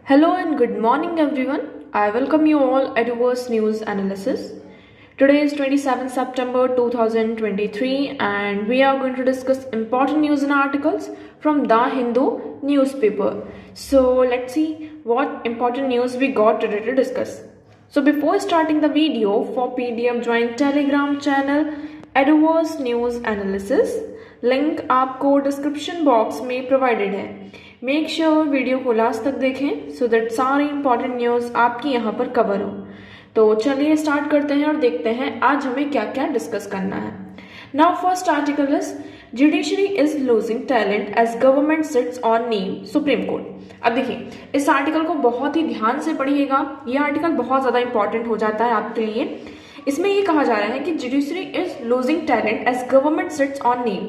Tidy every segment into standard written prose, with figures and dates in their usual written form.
Hello and good morning everyone. I welcome you all at Reverse News Analysis. Today is 27 September 2023 and we are going to discuss important news and articles from The Hindu newspaper. So let's see what important news we got today to discuss. So before starting the video, for PDF join Telegram channel Reverse News Analysis. Link आपको description box में provided है. Make sure video को last तक देखें so that सारी important news आपकी यहाँ पर कवर हो. तो चलिए स्टार्ट करते हैं और देखते हैं आज हमें क्या क्या डिस्कस करना है. Now first article is judiciary is losing talent as government sits on name Supreme Court. अब देखिए इस आर्टिकल को बहुत ही ध्यान से पढ़िएगा. ये आर्टिकल बहुत ज्यादा इंपॉर्टेंट हो जाता है आपके लिए. इसमें ये कहा जा रहा है कि judiciary is losing talent as government sits on name.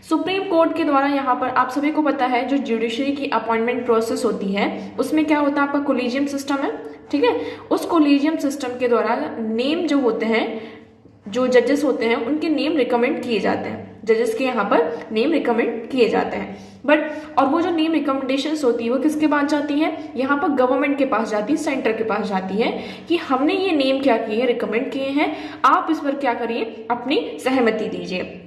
Supreme Court के द्वारा यहाँ पर आप सभी को पता है जो जुडिशरी की अपॉइंटमेंट प्रोसेस होती है उसमें क्या होता है, आपका कोलिजियम सिस्टम है. ठीक है, उस कोलिजियम सिस्टम के द्वारा नेम जो होते हैं, जो जजेस होते हैं उनके नेम रिकमेंड किए जाते हैं. जजेस के यहाँ पर नेम रिकमेंड किए जाते हैं. बट और वो जो नेम रिकमेंडेशंस होती है वो किसके पास जाती है, यहाँ पर गवर्नमेंट के पास जाती है, सेंटर के पास जाती है कि हमने ये नेम क्या किए हैं, रिकमेंड किए हैं, आप इस पर क्या करिए, अपनी सहमति दीजिए.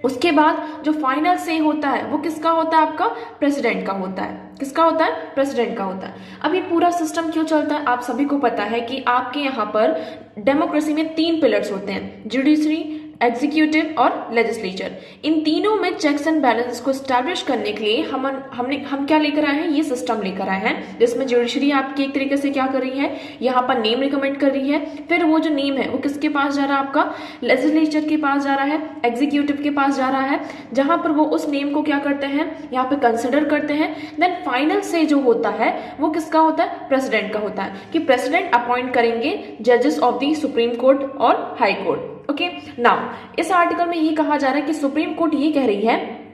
उसके बाद जो फाइनल से होता है वो किसका होता है, आपका प्रेसिडेंट का होता है. किसका होता है, प्रेसिडेंट का होता है. अब ये पूरा सिस्टम क्यों चलता है, आप सभी को पता है कि आपके यहाँ पर डेमोक्रेसी में 3 पिलर्स होते हैं, जुडिशरी, एग्जीक्यूटिव और लेजिस्लेचर. इन तीनों में चेक्स एंड बैलेंस को स्टैब्लिश करने के लिए हम क्या लेकर आए हैं, ये सिस्टम लेकर आए हैं जिसमें जुडिशरी आपकी एक तरीके से क्या कर रही है, यहाँ पर नेम रिकमेंड कर रही है. फिर वो जो नेम है वो किसके पास जा रहा है, आपका लेजिस्लेचर के पास जा रहा है, एग्जीक्यूटिव के पास जा रहा है, जहां पर वो उस नेम को क्या करते हैं, यहाँ पे कंसिडर करते हैं. देन फाइनल से जो होता है वो किसका होता है, प्रेसिडेंट का होता है कि प्रेसिडेंट अपॉइंट करेंगे जजेस ऑफ द सुप्रीम कोर्ट और हाई कोर्ट. ओके, नाउ इस आर्टिकल में ये कहा जा रहा है कि सुप्रीम कोर्ट ये कह रही है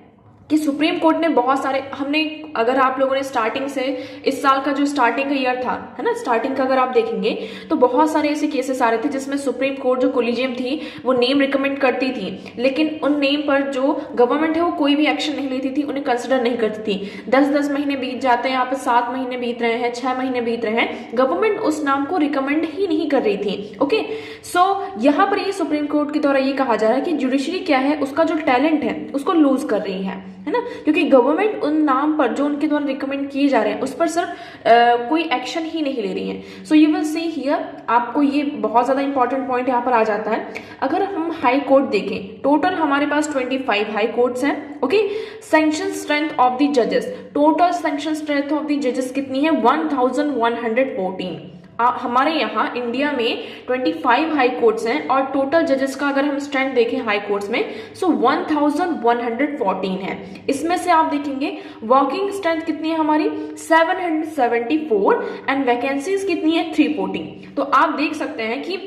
कि सुप्रीम कोर्ट ने बहुत सारे, हमने अगर आप लोगों ने स्टार्टिंग से इस साल का जो स्टार्टिंग का ईयर था है ना, स्टार्टिंग का अगर आप देखेंगे तो बहुत सारे ऐसे केसेस आ रहे थे जिसमें सुप्रीम कोर्ट जो कोलिजियम थी वो नेम रिकमेंड करती थी, लेकिन उन नेम पर जो गवर्नमेंट है वो कोई भी एक्शन नहीं लेती थी, उन्हें कंसिडर नहीं करती थी. 10-10 महीने बीत जाते हैं, यहाँ पे 7 महीने बीत रहे हैं, 6 महीने बीत रहे हैं, गवर्नमेंट उस नाम को रिकमेंड ही नहीं कर रही थी. ओके, सो यहाँ पर ये सुप्रीम कोर्ट के द्वारा ये कहा जा रहा है कि जुडिशरी क्या है, उसका जो टैलेंट है उसको लूज कर रही है ना, क्योंकि गवर्नमेंट उन नाम पर जो उनके द्वारा रिकमेंड किए जा रहे हैं उस पर सिर्फ कोई एक्शन ही नहीं ले रही है. So you will see here, आपको ये बहुत ज्यादा इंपॉर्टेंट पॉइंट यहाँ पर आ जाता है. अगर हम हाई कोर्ट देखें, टोटल हमारे पास 25 हाई कोर्ट्स हैं. Okay, sanction strength of the जजेस, total sanction strength of the जजेस कितनी है, 1114. हमारे यहाँ इंडिया में 25 हाई कोर्ट्स हैं और टोटल जजेस का अगर हम स्ट्रेंथ देखें हाई कोर्ट्स में सो 1114 है. इसमें से आप देखेंगे वर्किंग स्ट्रेंथ कितनी है हमारी, 774 एंड वैकेंसीज कितनी है, 340. तो आप देख सकते हैं कि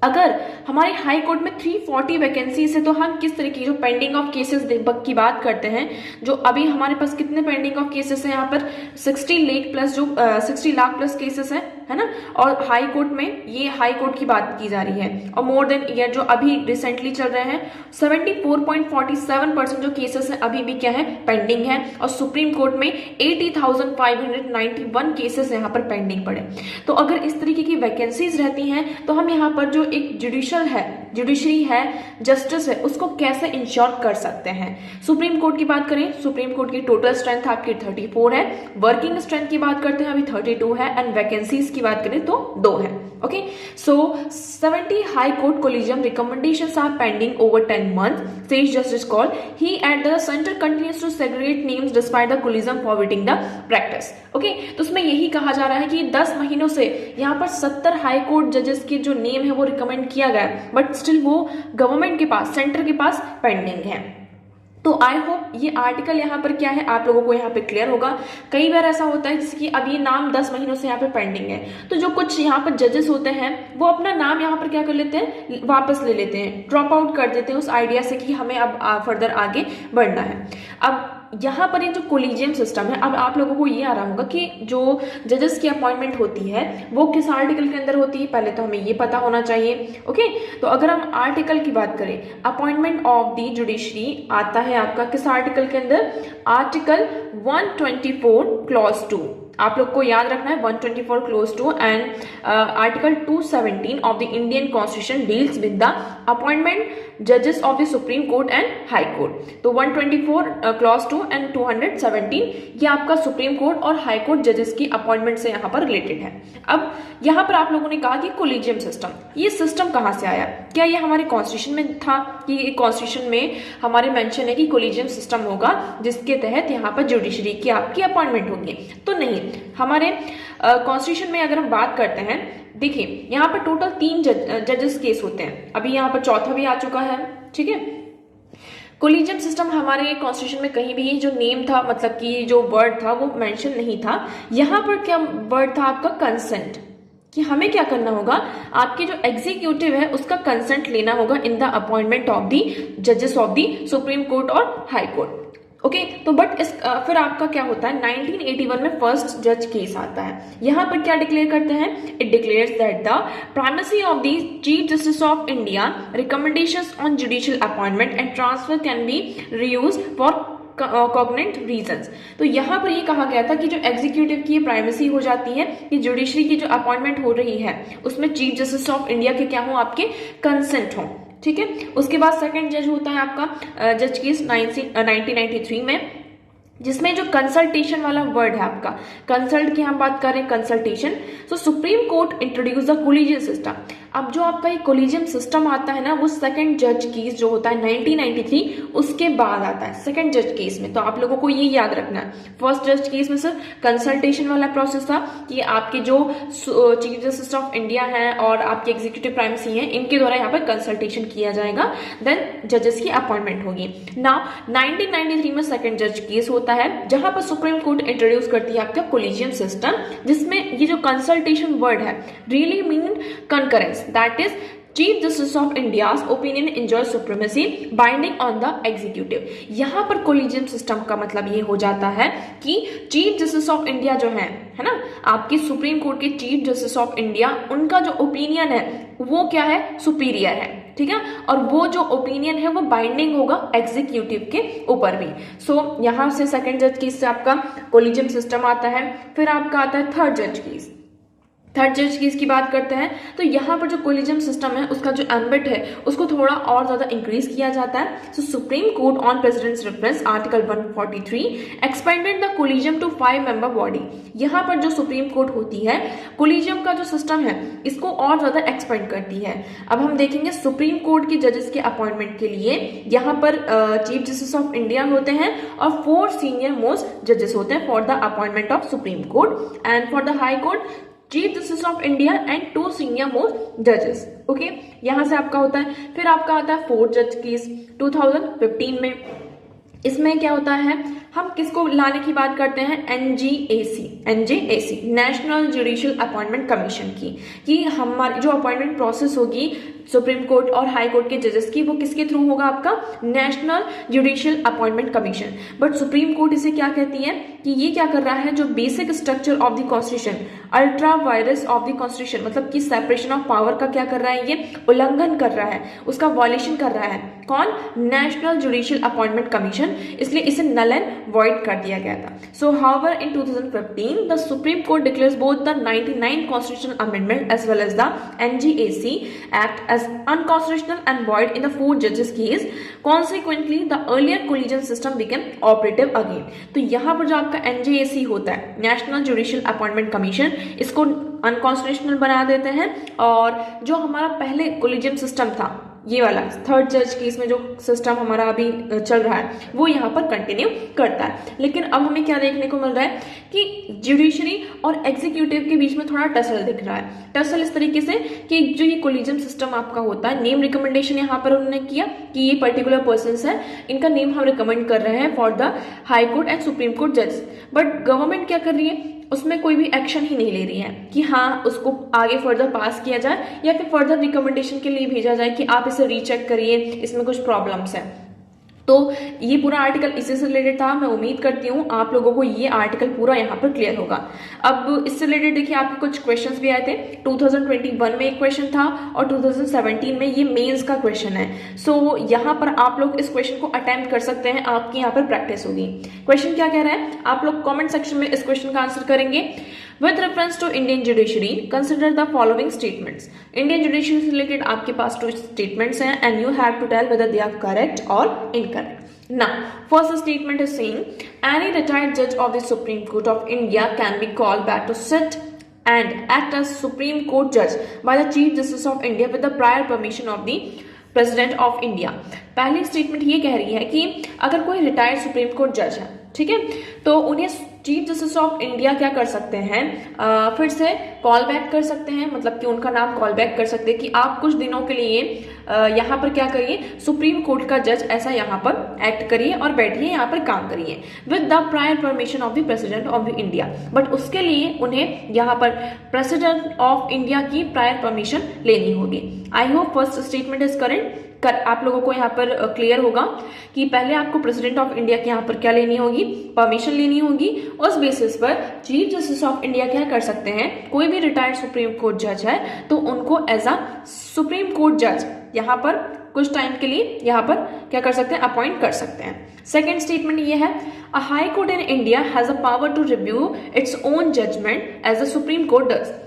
अगर हमारे हाई कोर्ट में 340 वैकेंसीज है तो हम किस तरीके की जो पेंडिंग ऑफ केसेस की बात करते हैं, जो अभी हमारे पास कितने पेंडिंग ऑफ केसेस हैं, यहाँ पर 60 लाख प्लस जो 60 लाख प्लस केसेस है ना, और हाई कोर्ट में ये हाई कोर्ट की बात की जा रही है. और मोर देन ईयर जो अभी रिसेंटली चल रहे हैं 74.47% जो केसेस है अभी भी क्या है, पेंडिंग है. और सुप्रीम कोर्ट में 80,591 केसेस यहाँ पर पेंडिंग पड़े. तो अगर इस तरीके की वैकेंसीज रहती हैं तो हम यहाँ पर जो एक जुडिशरी है, जस्टिस है, उसको कैसे इंश्योर कर सकते हैं. सुप्रीम कोर्ट की बात करें, सुप्रीम कोर्ट की टोटल स्ट्रेंथ आपकी 34 है, वर्किंग स्ट्रेंथ की बात करते हैं अभी 32 है एंड वैकेंसीज की बात करें तो 2 है. Okay, so 70 high court collegium recommendations are pending over 10 months, says Justice Call. He at the center continues to segregate names despite the collision forwarding the practice. Okay, तो उसमें यही कहा जा रहा है कि 10 महीनों से यहाँ पर 70 हाई कोर्ट जजेस के जो नेम है वो रिकमेंड किया गया, बट स्टिल वो गवर्नमेंट के पास, सेंटर के पास पेंडिंग है. तो आई होप ये आर्टिकल यहाँ पर क्या है आप लोगों को यहाँ पे क्लियर होगा. कई बार ऐसा होता है जैसे कि अब ये नाम 10 महीनों से यहाँ पे पेंडिंग है, तो जो कुछ यहाँ पर जजेस होते हैं वो अपना नाम यहाँ पर क्या कर लेते हैं, वापस ले लेते हैं, ड्रॉप आउट कर देते हैं उस आइडिया से कि हमें अब फर्दर आगे बढ़ना है. अब यहाँ पर ये जो कोलिजियम सिस्टम है, अब आप लोगों को ये आ रहा होगा कि जो जजेस की अपॉइंटमेंट होती है वो किस आर्टिकल के अंदर होती है, पहले तो हमें ये पता होना चाहिए. ओके, तो अगर हम आर्टिकल की बात करें, अपॉइंटमेंट ऑफ द जुडिशरी आता है आपका किस आर्टिकल के अंदर, आर्टिकल 124 क्लॉज 2. आप लोग को याद रखना है 124 clause two and article 217 of the Indian constitution deals with the appointment जजेस of the supreme court and high court. तो 124 क्लॉज 2 एंड 217 ये आपका सुप्रीम कोर्ट और हाई कोर्ट जजेस की अपॉइंटमेंट से यहाँ पर रिलेटेड है। अब यहाँ पर आप लोगों ने कहा कि कोलिजियम सिस्टम, ये सिस्टम कहाँ से आया? क्या ये हमारे कॉन्स्टिट्यूशन में था कि कॉन्स्टिट्यूशन में हमारे मेंशन है कि कोलिजियम सिस्टम होगा जिसके तहत यहाँ पर जुडिशरी की आपकी अपॉइंटमेंट होगी? तो नहीं, हमारे कॉन्स्टिट्यूशन में अगर हम बात करते हैं, देखिए यहाँ पर टोटल 3 जजेस केस होते हैं, अभी यहाँ पर चौथा भी आ चुका है, ठीक है। कोलिजियम सिस्टम हमारे कॉन्स्टिट्यूशन में कहीं भी जो नेम था, मतलब कि जो वर्ड था वो मेंशन नहीं था। यहाँ पर क्या वर्ड था आपका? कंसेंट, कि हमें क्या करना होगा, आपके जो एग्जीक्यूटिव है उसका कंसेंट लेना होगा in the appointment of the जजेस ऑफ द सुप्रीम कोर्ट और हाई कोर्ट। ओके तो बट इस फिर आपका क्या होता है, 1981 में फर्स्ट जज केस आता है। यहाँ पर क्या डिक्लेयर करते हैं? It declares that the primacy of the chief justice of India recommendations on judicial appointment and transfer can be refused for cogent reasons. तो यहाँ पर ये कहा गया था कि जो एग्जीक्यूटिव की प्राइमेसी हो जाती है कि जुडिशरी की जो अपॉइंटमेंट हो रही है उसमें चीफ जस्टिस ऑफ इंडिया के क्या हो, आपके कंसेंट हो, ठीक है। उसके बाद सेकंड जज होता है आपका जज केस 1993 में, जिसमें जो कंसल्टेशन वाला वर्ड है आपका, कंसल्ट की हम बात करें, consultation. So supreme court introduce the collegium system. अब जो आपका ये कोलिजियम सिस्टम आता है ना, वो सेकंड जज केस जो होता है 1993 उसके बाद आता है सेकंड जज केस में। तो आप लोगों को ये याद रखना है, फर्स्ट जज केस में सर कंसल्टेशन वाला प्रोसेस था कि आपके जो चीफ जस्टिस ऑफ इंडिया है और आपकी एग्जीक्यूटिव प्राइमेसी है इनके द्वारा यहाँ पर कंसल्टेशन किया जाएगा, देन जजेस की अपॉइंटमेंट होगी। नाउ 1993 में सेकंड जज केस होता है जहां पर सुप्रीम कोर्ट इंट्रोड्यूस करती है आपका कोलिजियम सिस्टम, जिसमें ये जो कंसल्टेशन वर्ड है really mean concurrence, that is chief justice of India's opinion enjoy supremacy binding on the executive. यहां पर कोलिजियम सिस्टम का मतलब ये हो जाता है कि चीफ जस्टिस ऑफ इंडिया जो है ना, आपकी सुप्रीम कोर्ट के चीफ जस्टिस ऑफ इंडिया, उनका जो ओपिनियन है वो क्या है, सुपीरियर है, ठीक है। और वो जो ओपिनियन है वो बाइंडिंग होगा एग्जीक्यूटिव के ऊपर भी। सो यहां से सेकंड जज केस से आपका कोलिजियम सिस्टम आता है। फिर आपका आता है थर्ड जज केस। थर्ड जज केस की बात करते हैं तो यहाँ पर जो कोलिजियम सिस्टम है उसका जो एम्बिट है उसको थोड़ा और ज्यादा इंक्रीज किया जाता है। So supreme court on president's reference article 143 expanded the collegium to 5 member body. यहाँ पर जो सुप्रीम कोर्ट होती है, कोलिजियम का जो सिस्टम है इसको और ज्यादा एक्सपेंड करती है। अब हम देखेंगे सुप्रीम कोर्ट की जजेस के अपॉइंटमेंट के लिए यहाँ पर चीफ जस्टिस ऑफ इंडिया होते हैं और 4 सीनियर मोस्ट जजेस होते हैं for the appointment of supreme court, and for the high court chief justice of India and 2 senior most जजेस। ओके, यहां से आपका होता है। फिर आपका आता है फोर्थ जज केस 2015 में। इसमें क्या होता है, हम किसको लाने की बात करते हैं, NJAC national judicial appointment commission की, कि हमारी जो अपॉइंटमेंट प्रोसेस होगी सुप्रीम कोर्ट और हाई कोर्ट के जजेस की वो किसके थ्रू होगा, आपका national judicial appointment commission. But supreme court इसे क्या कहती है कि ये क्या कर रहा है, जो basic structure of the constitution, ultra vires of the constitution, मतलब कि सेपरेशन ऑफ पावर का क्या कर रहा है, ये उल्लंघन कर रहा है, उसका वॉयलेशन कर रहा है। कौन, नेशनल जुडिशियल अपॉइंटमेंट कमीशन, इसलिए इसे नल एंड वॉइड कर दिया गया था। So however in 2015 the supreme court declares both the 99 constitutional amendment as well as the NJAC act as unconstitutional and void in the 4 judges case. Consequently, the earlier collegial system became operative again. तो यहाँ पर जो आपका NJAC होता है, national judicial appointment commission, इसको unconstitutional बना देते हैं और जो हमारा पहले कोलिजियम सिस्टम था, ये वाला थर्ड जज केस में जो सिस्टम हमारा अभी चल रहा है वो यहाँ पर कंटिन्यू करता है। लेकिन अब हमें क्या देखने को मिल रहा है कि जुडिशरी और एग्जीक्यूटिव के बीच में थोड़ा टसल दिख रहा है। टसल इस तरीके से कि जो ये कोलिजियम सिस्टम आपका होता है, नेम रिकमेंडेशन यहाँ पर उन्होंने किया कि ये पर्टिकुलर पर्सन है, इनका नेम हम रिकमेंड कर रहे हैं for the high court and supreme court जज। बट गवर्नमेंट क्या कर रही है, उसमें कोई भी एक्शन ही नहीं ले रही है कि हाँ उसको आगे फर्दर पास किया जाए या फिर फर्दर रिकमेंडेशन के लिए भेजा जाए कि आप इसे रीचेक करिए, इसमें कुछ प्रॉब्लम्स है। तो ये पूरा आर्टिकल इसी से रिलेटेड था। मैं उम्मीद करती हूँ आप लोगों को ये आर्टिकल पूरा यहाँ पर क्लियर होगा। अब इससे रिलेटेड देखिए आपके कुछ क्वेश्चंस भी आए थे। 2021 में एक क्वेश्चन था और 2017 में ये मेंस का क्वेश्चन है। सो यहाँ पर आप लोग इस क्वेश्चन को अटेम्प्ट कर सकते हैं, आपकी यहाँ पर प्रैक्टिस होगी। क्वेश्चन क्या कह रहा है, आप लोग कॉमेंट सेक्शन में इस क्वेश्चन का आंसर करेंगे। With reference to Indian judiciary, consider the following statements. Indian judiciary से related आपके पास 2 statements हैं and you have to tell whether they are correct or incorrect. Now, first statement is saying any retired judge of the Supreme Court of India can be called back to sit and act as Supreme Court judge by the Chief Justice of India with the prior permission of the president of India. पहली statement ये कह रही है कि अगर कोई retired supreme court जज है, ठीक है, तो उन्हें चीफ जस्टिस ऑफ इंडिया क्या कर सकते हैं, फिर से कॉल बैक कर सकते हैं, मतलब कि उनका नाम कॉल बैक कर सकते हैं कि आप कुछ दिनों के लिए यहाँ पर क्या करिए, सुप्रीम कोर्ट का जज ऐसा यहाँ पर एक्ट करिए और बैठिए, यहाँ पर काम करिए with the prior permission of the president of the India. But उसके लिए उन्हें यहाँ पर प्रेसिडेंट ऑफ इंडिया की प्रायर परमिशन लेनी होगी। I hope first statement is correct. आप लोगों को यहाँ पर क्लियर होगा कि पहले आपको प्रेसिडेंट ऑफ इंडिया की यहाँ पर क्या लेनी होगी, परमिशन लेनी होगी। उस बेसिस पर चीफ जस्टिस ऑफ इंडिया क्या कर सकते हैं, कोई भी रिटायर्ड सुप्रीम कोर्ट जज है तो उनको एज अ सुप्रीम कोर्ट जज यहाँ पर कुछ टाइम के लिए यहाँ पर क्या कर सकते हैं, अपॉइंट कर सकते हैं। सेकेंड स्टेटमेंट ये है, a high court in India has a power to review its own judgement as a Supreme Court does.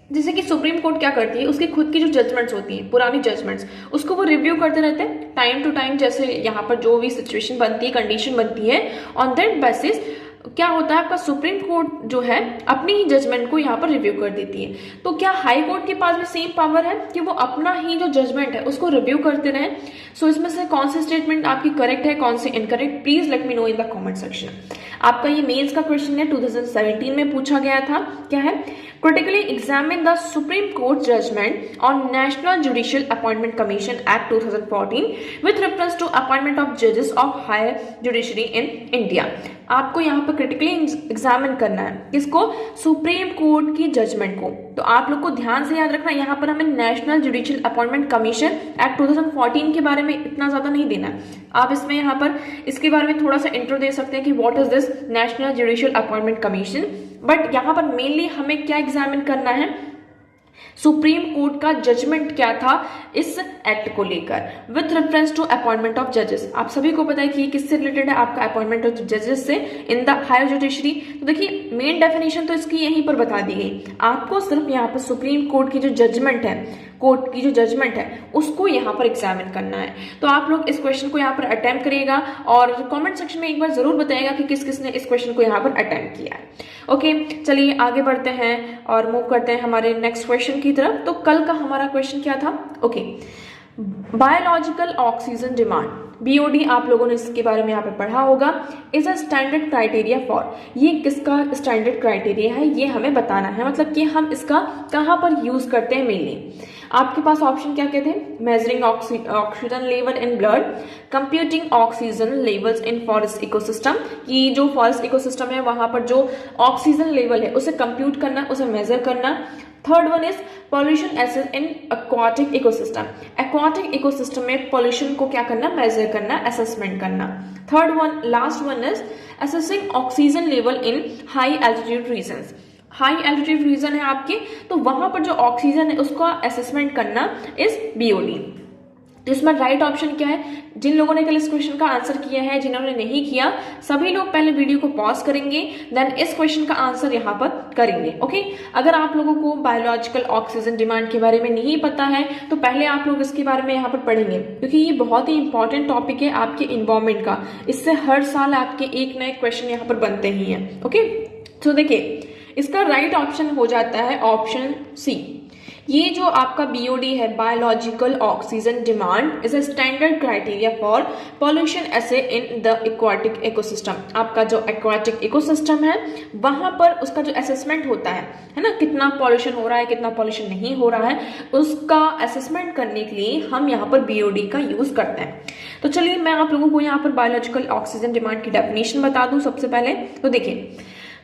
जैसे कि सुप्रीम कोर्ट क्या करती है, उसकी खुद की जो जजमेंट्स होती हैं, पुरानी जजमेंट्स, उसको वो रिव्यू करते रहते हैं टाइम टू टाइम। जैसे यहाँ पर जो भी सिचुएशन बनती है, कंडीशन बनती है, ऑन दैट बेसिस क्या होता है, आपका सुप्रीम कोर्ट जो है अपनी ही जजमेंट को यहाँ पर रिव्यू कर देती है। तो क्या हाई कोर्ट के पास भी सेम पावर है कि वो अपना ही जो जजमेंट है उसको रिव्यू करते रहें? सो इसमें से कौन सी स्टेटमेंट आपकी करेक्ट है, कौन सी incorrect, please let me know in the comment section. आपका ये मेंस का क्वेश्चन है, 2017 में पूछा गया था। क्या है, critically examine the Supreme Court judgment on National Judicial Appointment Commission Act 2014 with reference to appointment of judges of higher judiciary in India। आपको यहाँ पर क्रिटिकली एग्जामिन करना है किसको, सुप्रीम कोर्ट की जजमेंट को। तो आप लोग को ध्यान से याद रखना, यहाँ पर हमें national judicial appointment commission act 2014 के बारे में इतना ज्यादा नहीं देना है। आप इसमें यहाँ पर इसके बारे में थोड़ा सा इंट्रो दे सकते हैं कि what is this national judicial appointment commission. But यहाँ पर मेनली हमें क्या एग्जामिन करना है, सुप्रीम कोर्ट का जजमेंट क्या था इस एक्ट को लेकर with reference to appointment of जजेस। आप सभी को पता है कि ये किससे रिलेटेड है, आपका अपॉइंटमेंट ऑफ जजेस से इन द हायर जुडिशरी। तो देखिए मेन डेफिनेशन तो इसकी यहीं पर बता दी गई, आपको सिर्फ यहाँ पर सुप्रीम कोर्ट की जो जजमेंट है, कोर्ट की जो जजमेंट है उसको यहाँ पर एग्जामिन करना है। तो आप लोग इस क्वेश्चन को यहाँ पर अटेम्प्ट करिएगा और कमेंट सेक्शन में एक बार जरूर बताइएगा कि किस किसने इस क्वेश्चन को यहाँ पर अटेम्प्ट किया है। ओके, चलिए आगे बढ़ते हैं और मूव करते हैं हमारे नेक्स्ट क्वेश्चन की तरफ। तो कल का हमारा क्वेश्चन क्या था, okay, biological oxygen demand, BOD, आप लोगों ने इसके बारे में यहाँ पे पढ़ा होगा, is a standard criteria for, ये किसका स्टैंडर्ड क्राइटेरिया है ये हमें बताना है, मतलब कि हम इसका कहाँ पर यूज करते हैं मेनली। आपके पास ऑप्शन क्या कहते हैं, measuring oxygen level in blood, computing oxygen levels in forest ecosystem, कि जो फॉरेस्ट इकोसिस्टम है वहां पर जो ऑक्सीजन लेवल है उसे कंप्यूट करना, उसे मेजर करना। Third one is pollution assess in aquatic ecosystem, aquatic ecosystem में पॉल्यूशन को क्या करना, मेजर करना, असेसमेंट करना। Third one, last one is assessing oxygen level in high altitude regions, high altitude region है आपके, तो वहां पर जो ऑक्सीजन है उसका असेसमेंट करना इज बीओडी। तो इसमें राइट ऑप्शन क्या है, जिन लोगों ने कल इस क्वेश्चन का आंसर किया है, जिन्होंने नहीं किया, सभी लोग पहले वीडियो को पॉज करेंगे, देन इस क्वेश्चन का आंसर यहाँ पर करेंगे। ओके, अगर आप लोगों को बायोलॉजिकल ऑक्सीजन डिमांड के बारे में नहीं पता है तो पहले आप लोग इसके बारे में यहाँ पर पढ़ेंगे, क्योंकि ये बहुत ही इंपॉर्टेंट टॉपिक है आपके इन्वायरमेंट का। इससे हर साल आपके एक नए क्वेश्चन यहाँ पर बनते ही हैं। ओके, तो देखिए इसका राइट ऑप्शन हो जाता है ऑप्शन सी। ये जो आपका बीओडी है, biological oxygen demand, is a standard criteria for pollution essay in the aquatic ecosystem. आपका जो एक्वाटिक इकोसिस्टम है वहां पर उसका जो असेसमेंट होता है ना, कितना पॉल्यूशन हो रहा है, कितना पॉल्यूशन नहीं हो रहा है, उसका असेसमेंट करने के लिए हम यहाँ पर बीओडी का यूज करते हैं। तो चलिए मैं आप लोगों को यहाँ पर बायोलॉजिकल ऑक्सीजन डिमांड की डेफिनेशन बता दूं सबसे पहले। तो देखिए,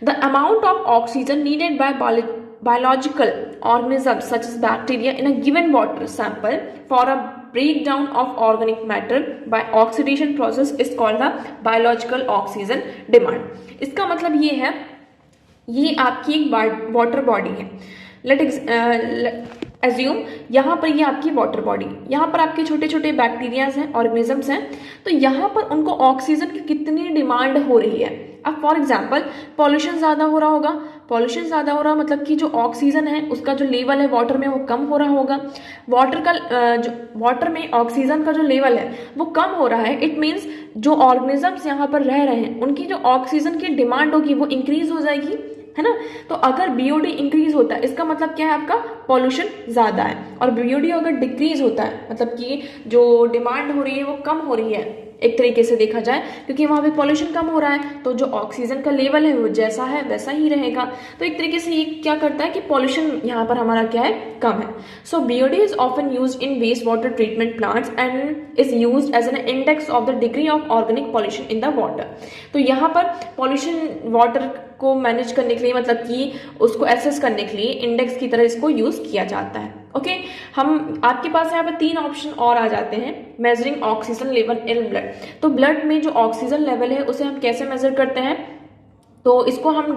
the amount of oxygen needed bye biological organisms such as bacteria in a given water sample for a breakdown of organic matter by oxidation process is called the biological oxygen demand। इसका मतलब ये है, ये आपकी एक water body है। Late assume यहाँ पर ये आपकी वाटर बॉडी, यहाँ पर आपके छोटे छोटे बैक्टीरियाज हैं, ऑर्गेनिजम्स हैं, तो यहाँ पर उनको ऑक्सीजन की कितनी डिमांड हो रही है। अब फॉर एग्जाम्पल पॉल्यूशन ज़्यादा हो रहा होगा, पॉल्यूशन ज़्यादा हो रहा मतलब कि जो ऑक्सीजन है उसका जो लेवल है वाटर में वो कम हो रहा होगा। जो वाटर में ऑक्सीजन का जो लेवल है वो कम हो रहा है, इट मीन्स जो ऑर्गेनिजम्स यहाँ पर रह रहे हैं उनकी जो ऑक्सीजन की डिमांड होगी वो इंक्रीज हो जाएगी, है ना। तो अगर बीओडी इंक्रीज होता है इसका मतलब क्या है, आपका पॉल्यूशन ज़्यादा है, और बीओडी अगर डिक्रीज होता है मतलब कि जो डिमांड हो रही है वो कम हो रही है एक तरीके से देखा जाए, क्योंकि वहाँ पे पॉल्यूशन कम हो रहा है तो जो ऑक्सीजन का लेवल है वो जैसा है वैसा ही रहेगा। तो एक तरीके से ये क्या करता है कि पॉल्यूशन यहाँ पर हमारा क्या है, कम है। So BOD is often used in waste water treatment plants and is used as an index of the degree of organic pollution in the water. तो यहाँ पर पॉल्यूशन वाटर को मैनेज करने के लिए मतलब कि उसको एसेस करने के लिए इंडेक्स की तरह इसको यूज किया जाता है। ओके, हम आपके पास यहाँ पे 3 ऑप्शन और आ जाते हैं। Measuring oxygen level in blood, तो ब्लड में जो ऑक्सीजन लेवल है उसे हम कैसे मेजर करते हैं, तो इसको हम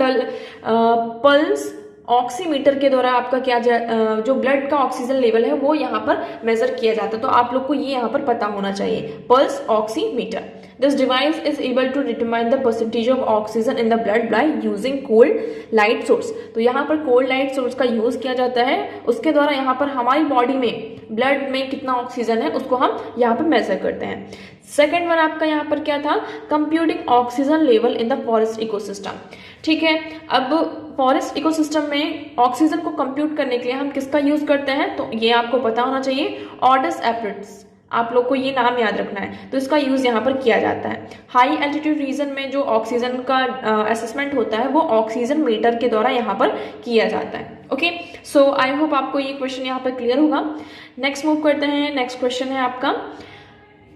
पल्स ऑक्सीमीटर के द्वारा आपका क्या जो ब्लड का ऑक्सीजन लेवल है वो यहाँ पर मेजर किया जाता है। तो आप लोग को ये यहाँ पर पता होना चाहिए, pulse oximeter. This device is able to determine the percentage of oxygen in the blood by using cold light source. तो यहाँ पर कोल्ड लाइट सोर्स का यूज किया जाता है, उसके द्वारा यहाँ पर हमारी बॉडी में ब्लड में कितना ऑक्सीजन है उसको हम यहाँ पर मेजर करते हैं। सेकेंड वन आपका यहाँ पर क्या था, computing oxygen level in the forest ecosystem. ठीक है, अब फॉरेस्ट इकोसिस्टम में ऑक्सीजन को कंप्यूट करने के लिए हम किसका यूज करते हैं, तो ये आपको पता होना चाहिए, ऑर्डस एप्रिट्स, आप लोग को ये नाम याद रखना है। तो इसका यूज यहाँ पर किया जाता है। हाई एल्टीट्यूड रीजन में जो ऑक्सीजन का असेसमेंट होता है वो ऑक्सीजन मीटर के द्वारा यहाँ पर किया जाता है। ओके, सो आई होप आपको ये क्वेश्चन यहाँ पर क्लियर होगा। नेक्स्ट मूव करते हैं। नेक्स्ट क्वेश्चन है आपका,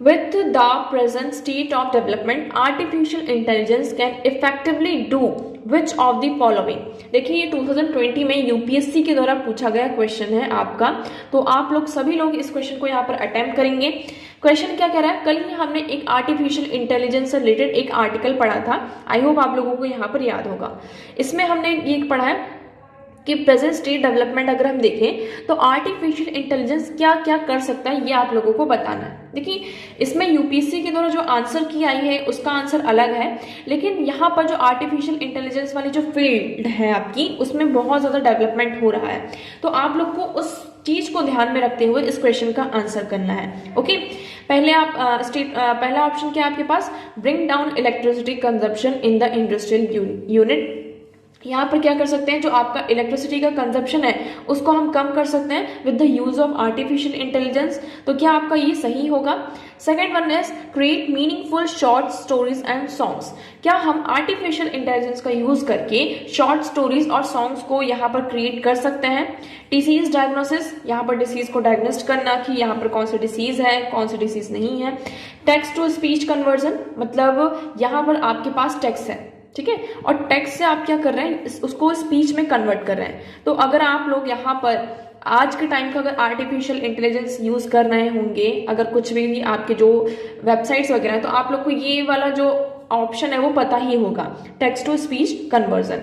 with the present state of development artificial intelligence can effectively do which of the following। देखिए ये 2020 में यूपीएससी के द्वारा पूछा गया क्वेश्चन है आपका, तो आप लोग सभी लोग इस क्वेश्चन को यहाँ पर अटेम्प्ट करेंगे। क्वेश्चन क्या कह रहा है, कल ही हमने एक आर्टिफिशियल इंटेलिजेंस से रिलेटेड एक आर्टिकल पढ़ा था, आई होप आप लोगों को यहाँ पर याद होगा। इसमें हमने ये पढ़ा है कि प्रेजेंट स्टेट डेवलपमेंट अगर हम देखें तो आर्टिफिशियल इंटेलिजेंस क्या क्या कर सकता है ये आप लोगों को बताना है। देखिए इसमें यूपीएससी के द्वारा जो आंसर की आई है उसका आंसर अलग है, लेकिन यहाँ पर जो आर्टिफिशियल इंटेलिजेंस वाली जो फील्ड है आपकी उसमें बहुत ज़्यादा डेवलपमेंट हो रहा है, तो आप लोग को उस चीज को ध्यान में रखते हुए इस क्वेश्चन का आंसर करना है। ओके, पहला ऑप्शन क्या है आपके पास, bring down electricity consumption in the industrial unit. यहाँ पर क्या कर सकते हैं, जो आपका इलेक्ट्रिसिटी का कंजप्शन है उसको हम कम कर सकते हैं with the use of artificial intelligence. तो क्या आपका ये सही होगा। Second one is create meaningful short stories and songs. क्या हम आर्टिफिशियल इंटेलिजेंस का यूज करके शॉर्ट स्टोरीज और सॉन्ग्स को यहाँ पर क्रिएट कर सकते हैं। डिसीज डायग्नोसिस, यहाँ पर डिसीज को डायग्नोस्ट करना कि यहाँ पर कौन सी डिसीज है कौन सी डिसीज नहीं है। टेक्स्ट टू स्पीच कन्वर्जन, मतलब यहाँ पर आपके पास टेक्स्ट है, ठीक है, और टेक्स्ट से आप क्या कर रहे हैं, उसको स्पीच में कन्वर्ट कर रहे हैं। तो अगर आप लोग यहाँ पर आज के टाइम का अगर आर्टिफिशियल इंटेलिजेंस यूज कर रहे होंगे, अगर कुछ भी आपके जो वेबसाइट्स वगैरह है, तो आप लोग को ये वाला जो ऑप्शन है वो पता ही होगा, text to speech conversion.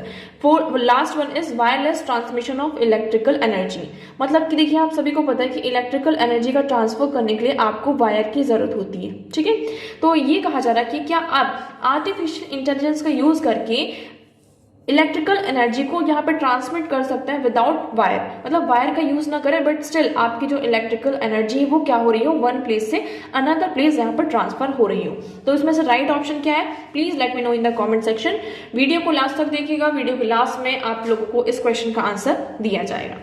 Last one is wireless transmission of electrical energy, मतलब कि देखिए आप सभी को पता है कि इलेक्ट्रिकल एनर्जी का ट्रांसफर करने के लिए आपको वायर की जरूरत होती है, ठीक है। तो ये कहा जा रहा है कि क्या आप आर्टिफिशियल इंटेलिजेंस का यूज करके इलेक्ट्रिकल एनर्जी को यहाँ पर ट्रांसमिट कर सकते हैं विदाउट वायर, मतलब वायर का यूज ना करें, बट स्टिल आपकी जो इलेक्ट्रिकल एनर्जी है वो क्या हो रही हो, वन प्लेस से अनदर प्लेस यहाँ पर ट्रांसफर हो रही हो। तो इसमें से राइट ऑप्शन क्या है, please let me know in the comment section. Video को लास्ट तक देखिएगा, वीडियो के लास्ट में आप लोगों को इस क्वेश्चन का आंसर दिया जाएगा।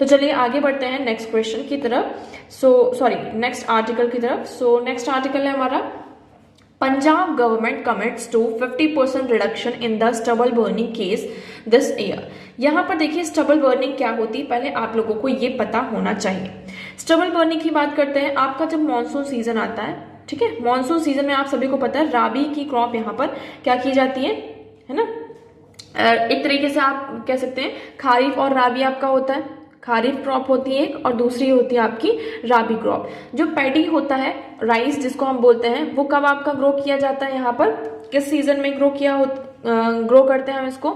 तो चलिए आगे बढ़ते हैं नेक्स्ट क्वेश्चन की तरफ, नेक्स्ट आर्टिकल की तरफ। नेक्स्ट आर्टिकल है हमारा, Punjab government commits to 50% reduction in the stubble burning case this year. यहाँ पर देखिए स्टबल बर्निंग क्या होती है, पहले आप लोगों को ये पता होना चाहिए। स्टबल बर्निंग की बात करते हैं, आपका जब मानसून सीजन आता है, ठीक है, मानसून सीजन में आप सभी को पता है राबी की क्रॉप यहाँ पर क्या की जाती है ना। एक तरीके से आप कह सकते हैं खारिफ और राबी आपका होता है। खारिफ क्रॉप होती है एक, और दूसरी होती है आपकी राबी क्रॉप। जो पैडी होता है, राइस जिसको हम बोलते हैं, वो कब आपका ग्रो किया जाता है, यहाँ पर किस सीजन में ग्रो करते हैं हम इसको,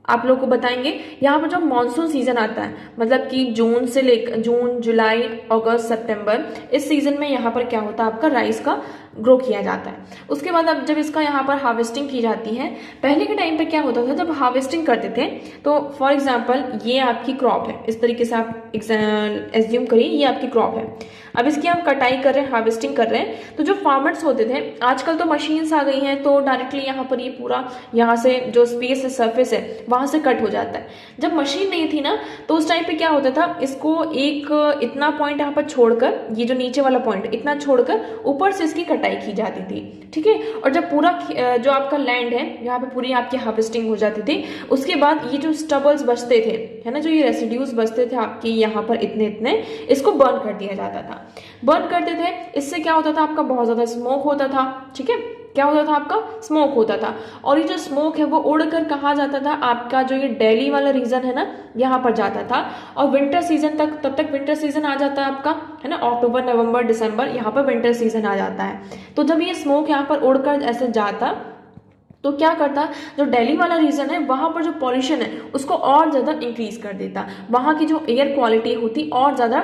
आप लोग को बताएंगे। यहाँ पर जब मानसून सीजन आता है, मतलब कि जून से लेकर जून, जुलाई, अगस्त, सितंबर, इस सीजन में यहाँ पर क्या होता है, आपका राइस का ग्रो किया जाता है। उसके बाद अब जब इसका यहाँ पर हार्वेस्टिंग की जाती है, पहले के टाइम पे क्या होता था, जब हार्वेस्टिंग करते थे तो फॉर एग्जांपल ये आपकी क्रॉप है, इस तरीके से आप एज्यूम करिए ये आपकी क्रॉप है। अब इसकी हम कटाई कर रहे हैं, हार्वेस्टिंग कर रहे हैं, तो जो फार्मर्स होते थे, आजकल तो मशीन्स आ गई हैं, तो डायरेक्टली यहाँ पर ये पूरा यहाँ से जो स्पेस है, सरफेस है, वहां से कट हो जाता है। जब मशीन नहीं थी ना, तो उस टाइम पे क्या होता था, इसको एक इतना पॉइंट यहाँ पर छोड़कर, ये जो नीचे वाला पॉइंट इतना छोड़कर ऊपर से इसकी कटाई की जाती थी, ठीक है। और जब पूरा जो आपका लैंड है, यहाँ पे पूरी आपकी हार्वेस्टिंग हो जाती थी, उसके बाद ये जो स्टबल्स बचते थे, है ना, जो ये रेसिड्यूज बचते थे आपके यहाँ पर इतने इतने, इसको बर्न कर दिया जाता था। बर्न करते थे, इससे क्या होता था, आपका बहुत ज्यादा स्मोक होता था, ठीक है, क्या होता था, आपका स्मोक होता था। और ये जो स्मोक है वो उड़कर कहाँ जाता था, आपका जो ये दिल्ली वाला रीजन है ना, यहाँ पर जाता था। और विंटर सीजन तक, तब तक विंटर सीजन आ जाता है आपका, है ना, अक्टूबर, नवंबर, दिसंबर, यहाँ पर विंटर सीजन आ जाता है। तो जब ये स्मोक यहाँ पर उड़कर ऐसे जाता, तो क्या करता, जो दिल्ली वाला रीजन है वहां पर जो पॉल्यूशन है उसको और ज्यादा इंक्रीज कर देता, वहां की जो एयर क्वालिटी होती और ज्यादा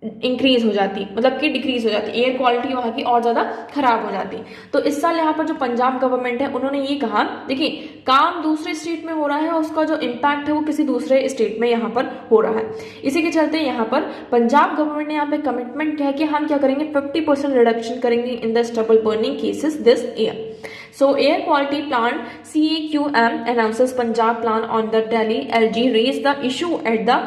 इंक्रीज हो जाती, मतलब कि डिक्रीज हो जाती, एयर क्वालिटी वहां की और ज्यादा खराब हो जाती। तो इस साल यहाँ पर जो पंजाब गवर्नमेंट है, उन्होंने ये कहा, देखिए काम दूसरे स्टेट में हो रहा है, उसका जो इम्पैक्ट है वो किसी दूसरे स्टेट में यहाँ पर हो रहा है। इसी के चलते यहाँ पर पंजाब गवर्नमेंट ने यहाँ पे कमिटमेंट किया कि हम क्या करेंगे, 50% रिडक्शन करेंगे इन the stubble burning cases this year. So Air Quality Plant CAQM announces Punjab plan on the Delhi LG raised the issue at the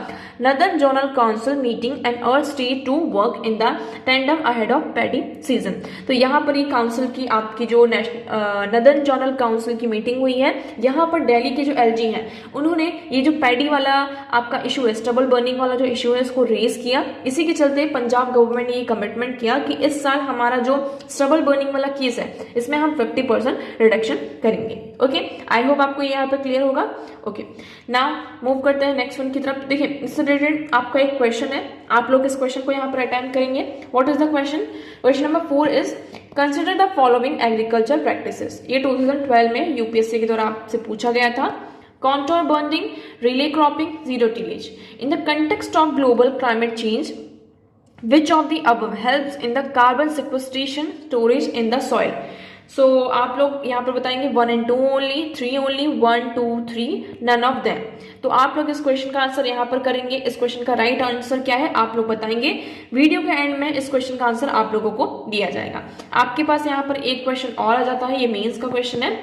Northern Zonal Council meeting and urged state to work in the tandem ahead of paddy season। तो यहाँ पर ये council की आपकी जो northern zonal council की meeting हुई है, यहाँ पर दिल्ली के जो LG हैं उन्होंने ये जो पैडी वाला आपका इशू है, स्टबल बर्निंग वाला जो इशू है, इसको रेज किया। इसी के चलते पंजाब गवर्नमेंट ने ये कमिटमेंट किया कि इस साल हमारा जो स्टबल बर्निंग वाला केस है इसमें हम 50% रिडक्शन करेंगे। ओके, आई होप आपको यहाँ पे क्लियर होगा। ओके, नाउ मूव करते हैं नेक्स्ट वन की तरफ। देखिए, इससे रिलेटेड आपका एक क्वेश्चन है, आप लोग इस क्वेश्चन को यहाँ पर अटेम्प्ट करेंगे। What is the question? Question number 4 is consider the following agriculture practices. ये 2012 में यूपीएससी के द्वारा आपसे पूछा गया था। contour burning, relay cropping, zero tillage. In the context of global climate change, which of the above helps in the carbon sequestration storage in the soil? So आप लोग यहाँ पर बताएंगे 1 and 2 only, 3 only, 1, 2, 3, none of them। तो आप लोग इस question का आंसर यहाँ पर करेंगे। इस क्वेश्चन का राइट आंसर क्या है आप लोग बताएंगे। वीडियो के एंड में इस क्वेश्चन का आंसर आप लोगों को दिया जाएगा। आपके पास यहाँ पर एक क्वेश्चन और आ जाता है, ये मेंस का क्वेश्चन है।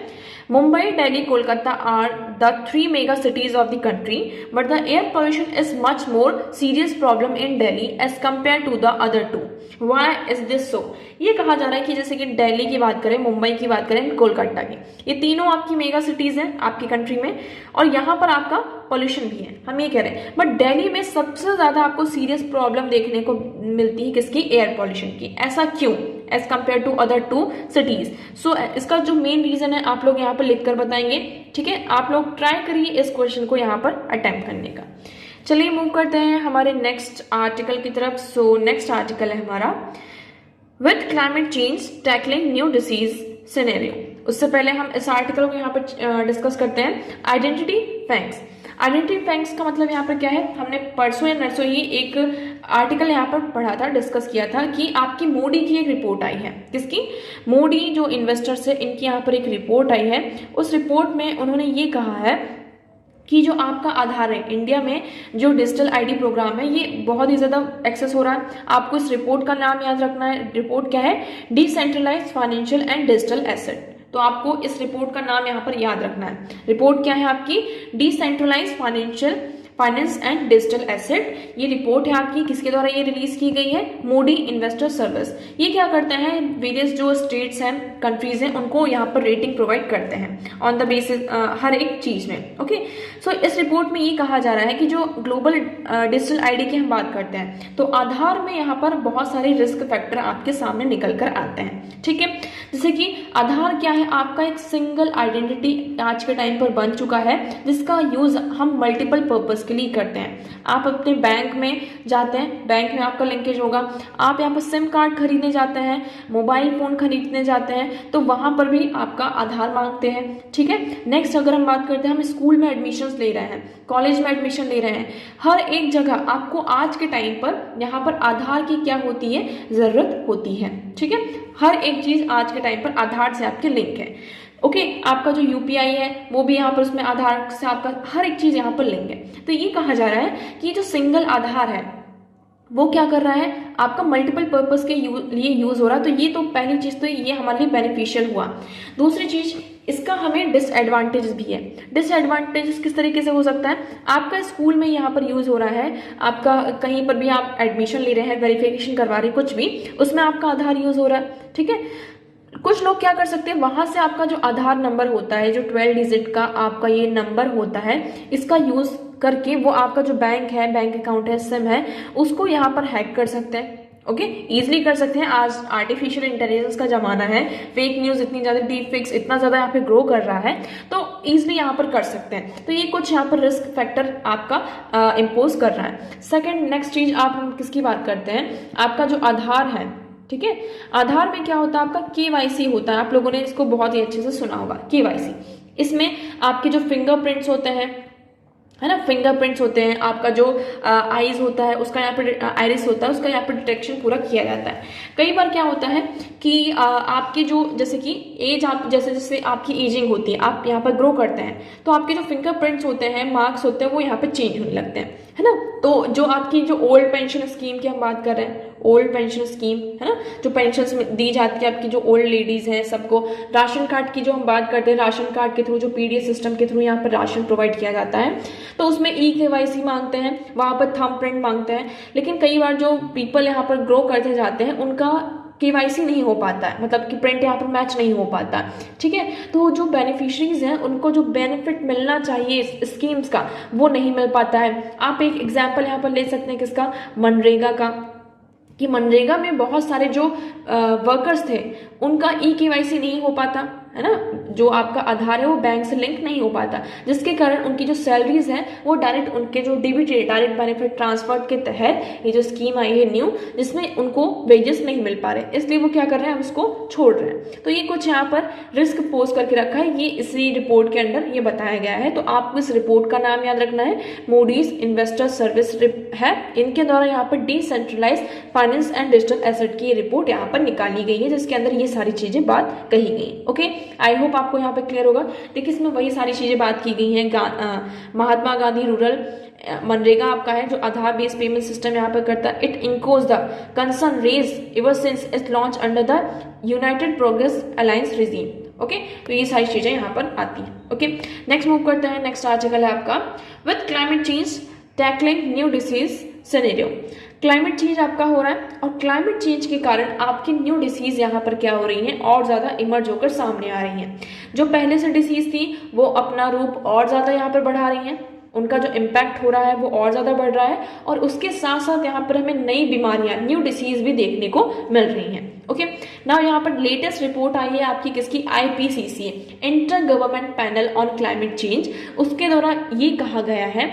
Mumbai, Delhi, Kolkata are the 3 mega cities of the country, but the air pollution is much more serious problem in Delhi as compared to the other two. Why is this so? ये कहा जा रहा है कि जैसे कि दिल्ली की बात करें, मुंबई की बात करें, कोलकाता की, ये तीनों आपकी मेगा सिटीज हैं आपकी कंट्री में, और यहाँ पर आपका पॉल्यूशन भी है, हम ये कह रहे हैं। बट दिल्ली में सबसे ज्यादा आपको सीरियस प्रॉब्लम देखने को मिलती है किसकी? एयर पॉल्यूशन की। ऐसा क्यों as compare to other 2 cities? So इसका जो मेन रीजन है आप लोग यहाँ पर लिखकर बताएंगे, ठीक है। आप लोग ट्राई करिए इस क्वेश्चन को यहाँ पर अटेम्प्ट करने का। चलिए मूव करते हैं हमारे नेक्स्ट आर्टिकल की तरफ। सो नेक्स्ट आर्टिकल है हमारा with climate change tackling new disease scenario. उससे पहले हम इस आर्टिकल को यहाँ पर डिस्कस करते हैं। Identity facts. आइडेंटिटी फैक्ट्स का मतलब यहाँ पर क्या है? हमने परसों या नरसों ही एक आर्टिकल यहाँ पर पढ़ा था, डिस्कस किया था कि आपकी मोडी की एक रिपोर्ट आई है। किसकी? मोडी जो इन्वेस्टर्स है, इनकी यहाँ पर एक रिपोर्ट आई है। उस रिपोर्ट में उन्होंने ये कहा है कि जो आपका आधार है, इंडिया में जो डिजिटल आईडी प्रोग्राम है, ये बहुत ही ज़्यादा एक्सेस हो रहा है। आपको इस रिपोर्ट का नाम याद रखना है। रिपोर्ट क्या है? Decentralised financial and digital asset. तो आपको इस रिपोर्ट का नाम यहाँ पर याद रखना है। रिपोर्ट क्या है आपकी? Decentralised finance and digital asset. ये रिपोर्ट है आपकी, किसके द्वारा ये रिलीज की गई है? मोडी इन्वेस्टर सर्विस। ये क्या करते हैं? वेरियस जो स्टेट्स हैं, कंट्रीज हैं, उनको यहाँ पर रेटिंग प्रोवाइड करते हैं ऑन द बेसिस हर एक चीज में। ओके, सो इस रिपोर्ट में ये कहा जा रहा है कि जो ग्लोबल डिजिटल आईडी की हम बात करते हैं, तो आधार में यहाँ पर बहुत सारे रिस्क फैक्टर आपके सामने निकल कर आते हैं, ठीक है। जैसे कि आधार क्या है, आपका एक सिंगल आइडेंटिटी आज के टाइम पर बन चुका है, जिसका यूज हम मल्टीपल पर्पस के लिए करते हैं। आप अपने बैंक में जाते हैं, बैंक में आपका लिंकेज होगा, आप यहाँ पर सिम कार्ड खरीदने जाते हैं, मोबाइल फोन खरीदने जाते हैं, तो वहां पर भी आपका आधार मांगते हैं। ठीक है, नेक्स्ट अगर हम बात करते हैं, हम स्कूल में एडमिशन ले रहे हैं, कॉलेज में एडमिशन ले रहे हैं, हर एक जगह आपको आज के टाइम पर यहाँ पर आधार की क्या होती है, जरूरत होती है। ठीक है, हर एक चीज आज के टाइम पर आधार से आपके लिंक है। ओके, आपका जो यूपीआई है वो भी यहाँ पर उसमें आधार से आपका हर एक चीज यहाँ पर लिंक है। तो ये कहा जा रहा है कि जो सिंगल आधार है वो क्या कर रहा है, आपका मल्टीपल पर्पस के लिए यूज हो रहा है। तो ये तो पहली चीज, तो ये हमारे लिए बेनिफिशियल हुआ। दूसरी चीज, इसका हमें डिसएडवांटेजेस भी है। डिसएडवांटेजेस किस तरीके से हो सकता है, आपका स्कूल में यहाँ पर यूज हो रहा है, आपका कहीं पर भी आप एडमिशन ले रहे हैं, वेरिफिकेशन करवा रहे हैं, कुछ भी, उसमें आपका आधार यूज हो रहा है। ठीक है, कुछ लोग क्या कर सकते हैं, वहां से आपका जो आधार नंबर होता है, जो 12 डिजिट का आपका ये नंबर होता है, इसका यूज करके वो आपका जो बैंक है, बैंक अकाउंट है, सिम है, उसको यहाँ पर हैक कर सकते हैं। ओके, इजिली कर सकते हैं। आज आर्टिफिशियल इंटेलिजेंस का जमाना है, फेक न्यूज इतनी ज्यादा, डीप फेक्स इतना ज्यादा यहाँ पे ग्रो कर रहा है, तो इजिली यहाँ पर कर सकते हैं। तो ये कुछ यहाँ पर रिस्क फैक्टर आपका इम्पोज कर रहा है। सेकंड, नेक्स्ट चीज आप हम किसकी बात करते हैं, आपका जो आधार है। ठीक है, आधार में क्या होता है, आपका केवाईसी होता है। आप लोगों ने इसको बहुत ही अच्छे से सुना होगा, केवाईसी। इसमें आपके जो फिंगरप्रिंट्स होते हैं, है ना, फिंगरप्रिंट्स होते हैं, आपका जो आईज होता है उसका यहाँ पर, आइरिस होता है उसका यहाँ पर डिटेक्शन पूरा किया जाता है। कई बार क्या होता है कि आपके जो, जैसे कि एज, आप जैसे जैसे आपकी एजिंग होती है, आप यहाँ पर ग्रो करते हैं, तो आपके जो फिंगरप्रिंट्स होते हैं, मार्क्स होते हैं, वो यहाँ पर चेंज होने लगते हैं, है ना। तो जो आपकी जो ओल्ड पेंशन स्कीम की हम बात कर रहे हैं, ओल्ड पेंशन स्कीम, है ना, जो पेंशन दी जाती है आपकी जो ओल्ड लेडीज हैं सबको, राशन कार्ड की जो हम बात करते हैं, राशन कार्ड के थ्रू, जो पीडीएस सिस्टम के थ्रू यहाँ पर राशन प्रोवाइड किया जाता है, तो उसमें केवाईसी मांगते हैं, वहां पर थंब प्रिंट मांगते हैं। लेकिन कई बार जो पीपल यहाँ पर ग्रो करते जाते हैं, उनका केवाईसी नहीं हो पाता है, मतलब कि प्रिंट यहाँ पर मैच नहीं हो पाता। ठीक है, तो जो बेनिफिशरीज हैं उनको जो बेनिफिट मिलना चाहिए इस स्कीम्स का, वो नहीं मिल पाता है। आप एक एग्जाम्पल यहाँ पर ले सकते हैं किसका, मनरेगा का, कि मनरेगा में बहुत सारे जो वर्कर्स थे उनका केवाईसी नहीं हो पाता, है ना, जो आपका आधार है वो बैंक से लिंक नहीं हो पाता, जिसके कारण उनकी जो सैलरीज है वो डायरेक्ट उनके जो डीबीटी, डायरेक्ट बेनिफिट ट्रांसफर के तहत ये जो स्कीम आई है न्यू, जिसमें उनको वेजेस नहीं मिल पा रहे, इसलिए वो क्या कर रहे हैं, उसको छोड़ रहे हैं। तो ये कुछ यहाँ पर रिस्क पोज करके रखा है, ये इसी रिपोर्ट के अंदर ये बताया गया है। तो आपको इस रिपोर्ट का नाम याद रखना है, मूडीज इन्वेस्टर सर्विस है, इनके द्वारा यहाँ पर decentralise finance and digital asset की रिपोर्ट यहाँ पर निकाली गई है, जिसके अंदर ये सारी चीजें बात कही गई। ओके, आई होप आपको यहाँ पे क्लियर होगा। देखिए, इसमें वही सारी चीजें बात की गई हैं। महात्मा गांधी रूरल मनरेगा आपका है, जो आधार बेस्ड पेमेंट सिस्टम यहाँ पर करता है। It invokes the concern raised ever since its launch under the United Progressive Alliance regime. Okay, तो ये सारी चीजें यहाँ पर आती हैं। ओके, नेक्स्ट मूव करते हैं। नेक्स्ट आर्टिकल है आपका, with climate change tackling new disease scenario. Climate change आपका हो रहा है, और क्लाइमेट चेंज के कारण आपकी न्यू डिसीज यहाँ पर क्या हो रही हैं, और ज्यादा इमर्ज होकर सामने आ रही हैं। जो पहले से डिसीज थी वो अपना रूप और ज्यादा यहाँ पर बढ़ा रही हैं, उनका जो इम्पैक्ट हो रहा है वो और ज्यादा बढ़ रहा है, और उसके साथ साथ यहाँ पर हमें नई बीमारियां, न्यू डिसीज भी देखने को मिल रही हैं। ओके, नाउ यहाँ पर लेटेस्ट रिपोर्ट आई है आपकी किसकी, IPCC, inter government panel on climate change. उसके द्वारा ये कहा गया है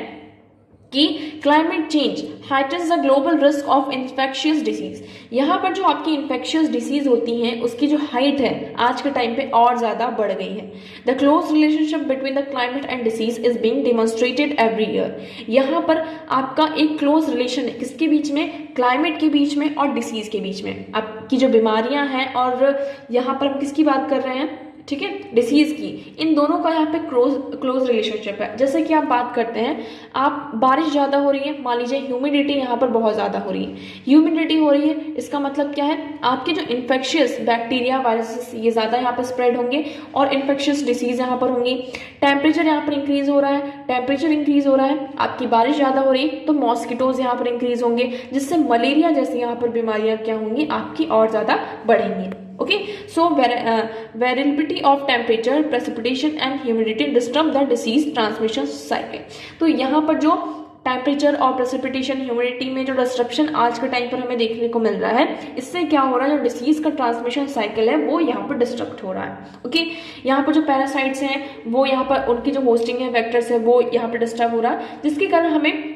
कि climate change heightens the global risk of infectious disease. यहाँ पर जो आपकी इन्फेक्शियस डिसीज होती हैं उसकी जो हाइट है आज के टाइम पे और ज्यादा बढ़ गई है। The close relationship between the climate and disease is being demonstrated every year. यहाँ पर आपका एक क्लोज रिलेशन है, किसके बीच में, क्लाइमेट के बीच में और डिसीज के बीच में। आपकी जो बीमारियां हैं, और यहाँ पर हम किसकी बात कर रहे हैं, ठीक है, डिसीज की, इन दोनों का यहाँ पे क्लोज रिलेशनशिप है। जैसे कि आप बात करते हैं, आप बारिश ज्यादा हो रही है, मान लीजिए ह्यूमिडिटी यहाँ पर बहुत ज्यादा हो रही है, ह्यूमिडिटी हो रही है, इसका मतलब क्या है, आपके जो इन्फेक्शियस बैक्टीरिया, वायरसेस, ये ज्यादा यहाँ पर स्प्रेड होंगे और इन्फेक्शियस डिसीज यहाँ पर होंगी। टेम्परेचर यहाँ पर इंक्रीज हो रहा है, टेम्परेचर इंक्रीज हो रहा है, आपकी बारिश ज्यादा हो रही है, तो मॉस्किटोज यहाँ पर इंक्रीज होंगे, जिससे मलेरिया जैसी यहाँ पर बीमारियां क्या होंगी, आपकी और ज्यादा बढ़ेंगी। Okay, so variability of temperature, precipitation and humidity disturb the disease transmission cycle। तो यहाँ पर जो टेम्परेचर और प्रेसिपिटेशन ह्यूमिडिटी में जो डिस्ट्रप्शन आज के टाइम पर हमें देखने को मिल रहा है, इससे क्या हो रहा है, जो डिसीज का ट्रांसमिशन साइकिल है वो यहाँ पर डिस्ट्रक्ट हो रहा है। ओके, यहाँ पर जो पैरासाइट्स हैं वो यहाँ पर उनकी जो होस्टिंग है, वेक्टर्स है, वो यहाँ पर डिस्टर्ब हो रहा है, जिसके कारण हमें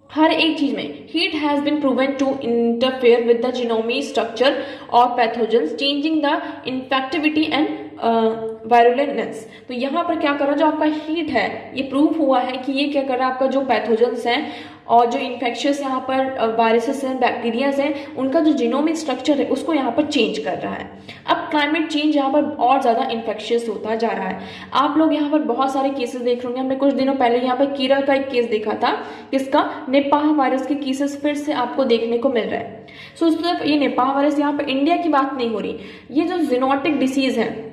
हर एक चीज में heat has been proven to interfere with the genomic structure और pathogens, changing the infectivity and virulence. तो यहाँ पर क्या कर रहा है, जो आपका हीट है, ये प्रूव हुआ है कि ये क्या कर रहा है, आपका जो पैथोजेंस हैं और जो इन्फेक्शियस यहाँ पर वायरसेस हैं, बैक्टीरियाज हैं, उनका जो जीनोमिक स्ट्रक्चर है उसको यहाँ पर चेंज कर रहा है। अब क्लाइमेट चेंज यहाँ पर और ज़्यादा इन्फेक्शियस होता जा रहा है। आप लोग यहाँ पर बहुत सारे केसेस देख रहे होंगे। हमने कुछ दिनों पहले यहाँ पर केरल का एक केस देखा था, किसका, निपाह वायरस के केसेस फिर से आपको देखने को मिल रहा है। सो सिर्फ ये निपाह वायरस, यहाँ पर इंडिया की बात नहीं हो रही, ये जो ज़ूनोटिक डिसीज है,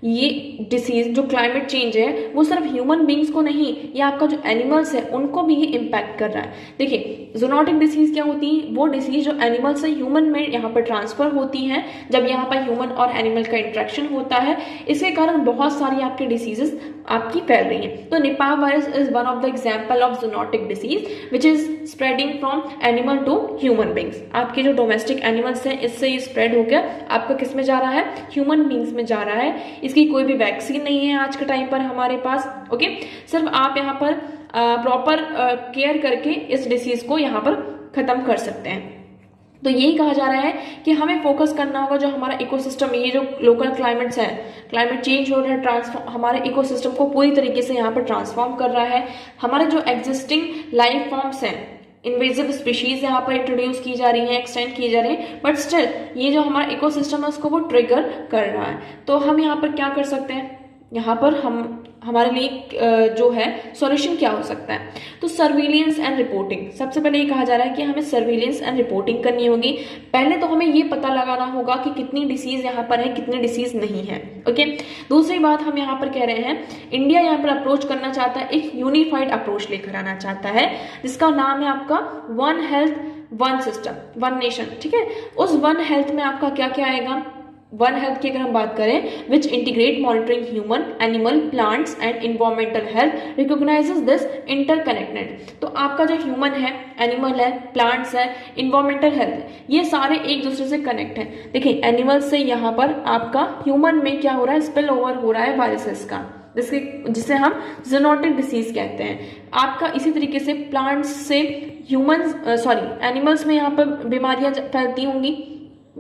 ये डिसीज जो क्लाइमेट चेंज है वो सिर्फ ह्यूमन बींग्स को नहीं, ये आपका जो एनिमल्स है उनको भी ये इम्पैक्ट कर रहा है। देखिए, ज़ूनोटिक डिसीज क्या होती है, वो डिसीज जो एनिमल से ह्यूमन में यहाँ पर ट्रांसफर होती हैं, जब यहाँ पर ह्यूमन और एनिमल का इंट्रैक्शन होता है, इसके कारण बहुत सारी आपकी डिसीजेस आपकी फैल रही हैं। तो Nipah virus is one of the example of zoonotic disease which is spreading from animal to human beings. आपके जो डोमेस्टिक एनिमल्स हैं, इससे ये स्प्रेड होकर आपका किस में जा रहा है, ह्यूमन बींग्स में जा रहा है। इसकी कोई भी वैक्सीन नहीं है आज के टाइम पर हमारे पास। ओके, सिर्फ आप यहाँ पर प्रॉपर केयर करके इस डिसीज को यहाँ पर खत्म कर सकते हैं। तो यही कहा जा रहा है कि हमें फोकस करना होगा जो हमारा इकोसिस्टम, ये जो लोकल क्लाइमेट्स है, क्लाइमेट चेंज हो रहा है, ट्रांसफॉर्म हमारे इकोसिस्टम को पूरी तरीके से यहाँ पर ट्रांसफॉर्म कर रहा है। हमारे जो एग्जिस्टिंग लाइफ फॉर्म्स हैं, इन्वेजिव स्पीशीज यहाँ पर इंट्रोड्यूस की जा रही हैं, एक्सटेंड की जा रही हैं, बट स्टिल ये जो हमारा इकोसिस्टम है उसको वो ट्रिगर कर रहा है। तो हम यहाँ पर क्या कर सकते हैं, यहाँ पर हमारे लिए जो है सॉल्यूशन क्या हो सकता है, तो सर्विलेंस एंड रिपोर्टिंग। सबसे पहले ये कहा जा रहा है कि हमें सर्विलेंस एंड रिपोर्टिंग करनी होगी। पहले तो हमें ये पता लगाना होगा कि कितनी डिसीज यहाँ पर है, कितनी डिसीज नहीं है। ओके, दूसरी बात हम यहाँ पर कह रहे हैं, इंडिया यहाँ पर अप्रोच करना चाहता है, एक यूनिफाइड अप्रोच लेकर आना चाहता है, जिसका नाम है आपका one health one system one nation. ठीक है, उस वन हेल्थ में आपका क्या क्या आएगा, वन हेल्थ की अगर हम बात करें, which integrate monitoring human, animal, plants and environmental health, recognizes this interconnected. तो आपका जो ह्यूमन है, एनिमल है, प्लांट्स है, इन्वायरमेंटल हेल्थ, ये सारे एक दूसरे से कनेक्ट हैं। देखिए, एनिमल से यहाँ पर आपका ह्यूमन में क्या हो रहा है, स्पिल ओवर हो रहा है वायरसेस का, जिसे हम ज़ूनोटिक डिसीज कहते हैं। आपका इसी तरीके से प्लांट्स से एनिमल्स में यहाँ पर बीमारियां फैलती होंगी,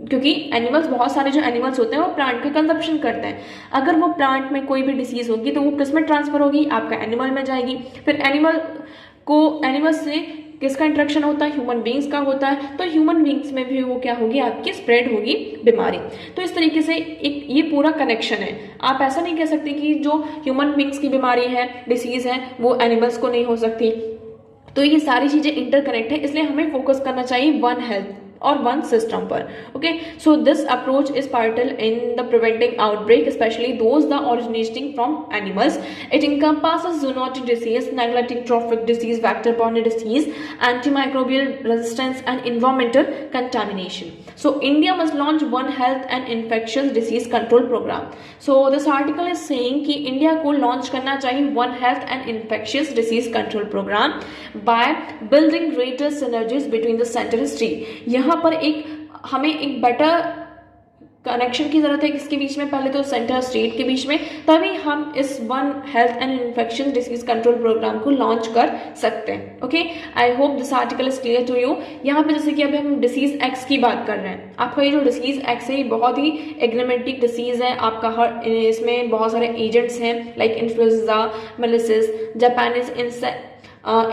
क्योंकि एनिमल्स, बहुत सारे जो एनिमल्स होते हैं वो प्लांट का कंजप्शन करते हैं। अगर वो प्लांट में कोई भी डिसीज होगी तो वो किस में ट्रांसफर होगी, आपका एनिमल में जाएगी। फिर एनिमल से किसका इंट्रैक्शन होता है, ह्यूमन बींग्स का होता है, तो ह्यूमन बींग्स में भी वो क्या होगी, आपकी स्प्रेड होगी बीमारी। तो इस तरीके से एक ये पूरा कनेक्शन है। आप ऐसा नहीं कह सकते कि जो ह्यूमन बींग्स की बीमारी है, डिसीज है, वो एनिमल्स को नहीं हो सकती। तो ये सारी चीजें इंटरकनेक्ट है, इसलिए हमें फोकस करना चाहिए वन हेल्थ और वन सिस्टम पर। Okay, so this approach is portal in the preventing outbreak, specially those the originating from animals. It encompasses zoonotic disease, neglected trophic disease, vector-borne disease, antimicrobial resistance, and environmental contamination. So India must launch One Health and Infectious Disease Control Program. So this article is saying कि India को launch करना चाहिए One Health and Infectious Disease Control Program by building greater synergies between the center and state. यहाँ पर हमें एक better connection की जरूरत है, किसके बीच में, पहले तो सेंटर स्टेट के बीच में, तभी हम इस one health and infection disease control programme को लॉन्च कर सकते हैं। Okay, I hope this article is clear to you. यहाँ पे जैसे कि अभी हम डिसीज एक्स की बात कर रहे हैं, आपका ये जो डिसीज एक्स है ये बहुत ही एग्नेमेटिक डिसीज है। आपका हर इसमें बहुत सारे एजेंट्स हैं, लाइक इन्फ्लुएंजा, मेलिसिस, Japanese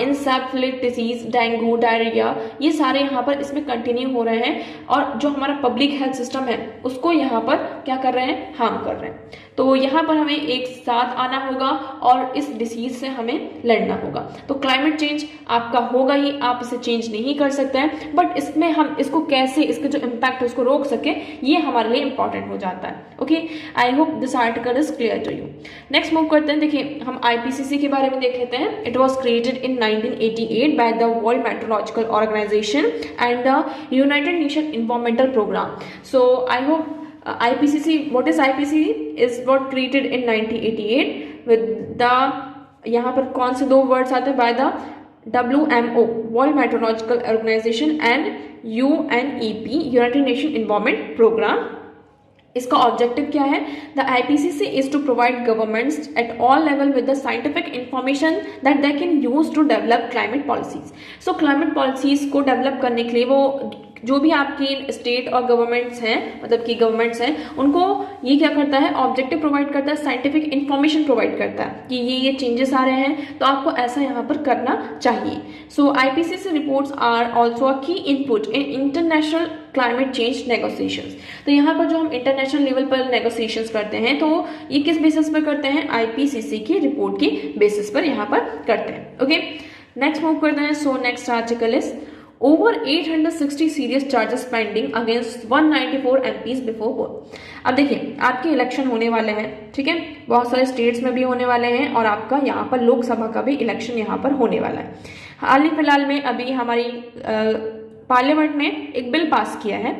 encephalic disease, dengue, diarrhoea, ये सारे यहाँ पर इसमें कंटिन्यू हो रहे हैं, और जो हमारा पब्लिक हेल्थ सिस्टम है उसको यहाँ पर क्या कर रहे हैं, हार्म कर रहे हैं। तो यहाँ पर हमें एक साथ आना होगा और इस डिसीज से हमें लड़ना होगा। तो क्लाइमेट चेंज आपका होगा ही, आप इसे चेंज नहीं कर सकते हैं, बट इसमें हम इसको कैसे, इसके जो इम्पैक्ट है उसको रोक सके, ये हमारे लिए इंपॉर्टेंट हो जाता है। Okay, I hope this article is clear to you. Next move करते हैं। देखिए, हम IPCC के बारे में देख लेते हैं। It was created in 1988 by the World Meteorological Organization and the United Nations Environmental Program. So I hope IPCC, what is IPCC, is what created in 1988 with the, यहाँ पर कौन से दो वर्ड्स आते हैं, by the WMO world meteorological organisation and UNEP united nation environment programme. इसका objective क्या है? The IPCC is to provide governments at all level with the scientific information that they can use to develop climate policies. So climate policies को develop करने के लिए वो जो भी आपकी स्टेट और गवर्नमेंट्स हैं, मतलब कि गवर्नमेंट्स हैं, उनको ये क्या करता है? ऑब्जेक्टिव प्रोवाइड करता है, साइंटिफिक इंफॉर्मेशन प्रोवाइड करता है कि ये चेंजेस आ रहे हैं तो आपको ऐसा यहाँ पर करना चाहिए। So IPCC reports are also a key input in international climate change negotiations. तो यहाँ पर जो हम इंटरनेशनल लेवल पर नेगोशिएशंस करते हैं तो ये किस बेसिस पर करते हैं? IPCC की रिपोर्ट की बेसिस पर यहाँ पर करते हैं। ओके, नेक्स्ट मूव करते हैं। So next article is over 860 serious charges pending against 194 MPs before poll। अब देखिए आपके इलेक्शन होने वाले हैं, ठीक है, बहुत सारे स्टेट्स में भी होने वाले हैं और आपका यहाँ पर लोकसभा का भी इलेक्शन यहाँ पर होने वाला है। हाल ही फिलहाल में अभी हमारी पार्लियामेंट ने एक बिल पास किया है,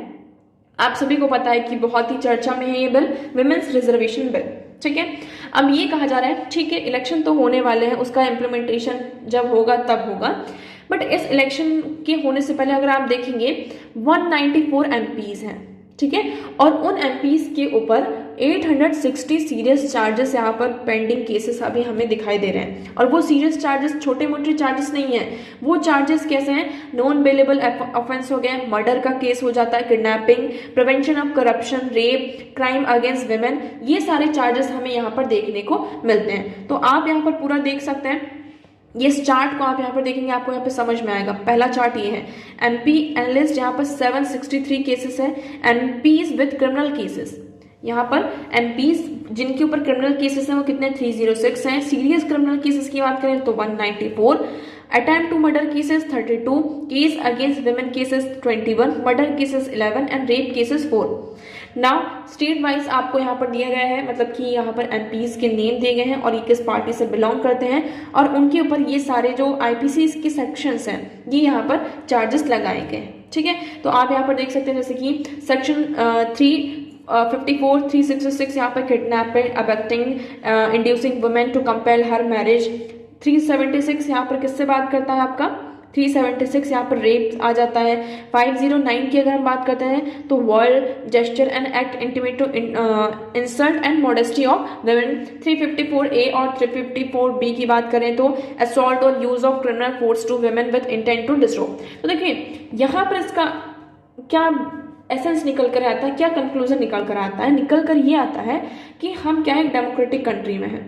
आप सभी को पता है कि बहुत ही चर्चा में है ये बिल, विमेंस रिजर्वेशन बिल, ठीक है। अब ये कहा जा रहा है ठीक है इलेक्शन तो होने वाले हैं, उसका इम्प्लीमेंटेशन जब होगा तब होगा, बट इस इलेक्शन के होने से पहले अगर आप देखेंगे 194 MPs हैं, ठीक है, और उन MPs के ऊपर 860 सीरियस चार्जेस यहाँ पर पेंडिंग केसेस अभी हमें दिखाई दे रहे हैं। और वो सीरियस चार्जेस छोटे मोटे चार्जेस नहीं है, वो चार्जेस कैसे हैं? नॉन बेलेबल ऑफेंस हो गए, मर्डर का केस हो जाता है, kidnapping, prevention of corruption, rape, crime against women, ये सारे चार्जेस हमें यहाँ पर देखने को मिलते हैं। तो आप यहाँ पर पूरा देख सकते हैं, ये चार्ट को आप यहाँ पर देखेंगे आपको यहाँ पे समझ में आएगा। पहला चार्ट ये है, MP एनालिस्ट यहाँ पर 763 केसेस है, MPs विद क्रिमिनल केसेस, यहाँ पर MPs जिनके ऊपर क्रिमिनल केसेस हैं वो कितने? 306 हैं। सीरियस क्रिमिनल केसेस की बात करें तो 194, attempt to murder cases 32, case against women cases 21, murder cases 11 and rape cases 4। Now state wise आपको यहाँ पर दिया गया है, मतलब कि यहाँ पर MPs के नेम दिए गए हैं और ये किस पार्टी से बिलोंग करते हैं और उनके ऊपर ये सारे जो IPCC के सेक्शंस हैं ये यहाँ पर चार्जेस लगाए गए हैं, ठीक है। तो आप यहाँ पर देख सकते हैं जैसे कि सेक्शन 354, 366 यहाँ पर kidnapping, abducting, inducing women to compel her marriage. 376 यहाँ पर किससे बात करता है आपका? 376 यहाँ पर रेप आ जाता है। 509 की अगर हम बात करते हैं तो word gesture and act intimate to insult and modesty of women. 354A और 354B की बात करें तो असॉल्ट और use of criminal force to women with intent to destroy. तो देखिए यहाँ पर इसका क्या एसेंस निकल कर आता है, क्या कंक्लूजन निकल कर आता है? निकल कर ये आता है कि हम क्या है डेमोक्रेटिक कंट्री में हैं।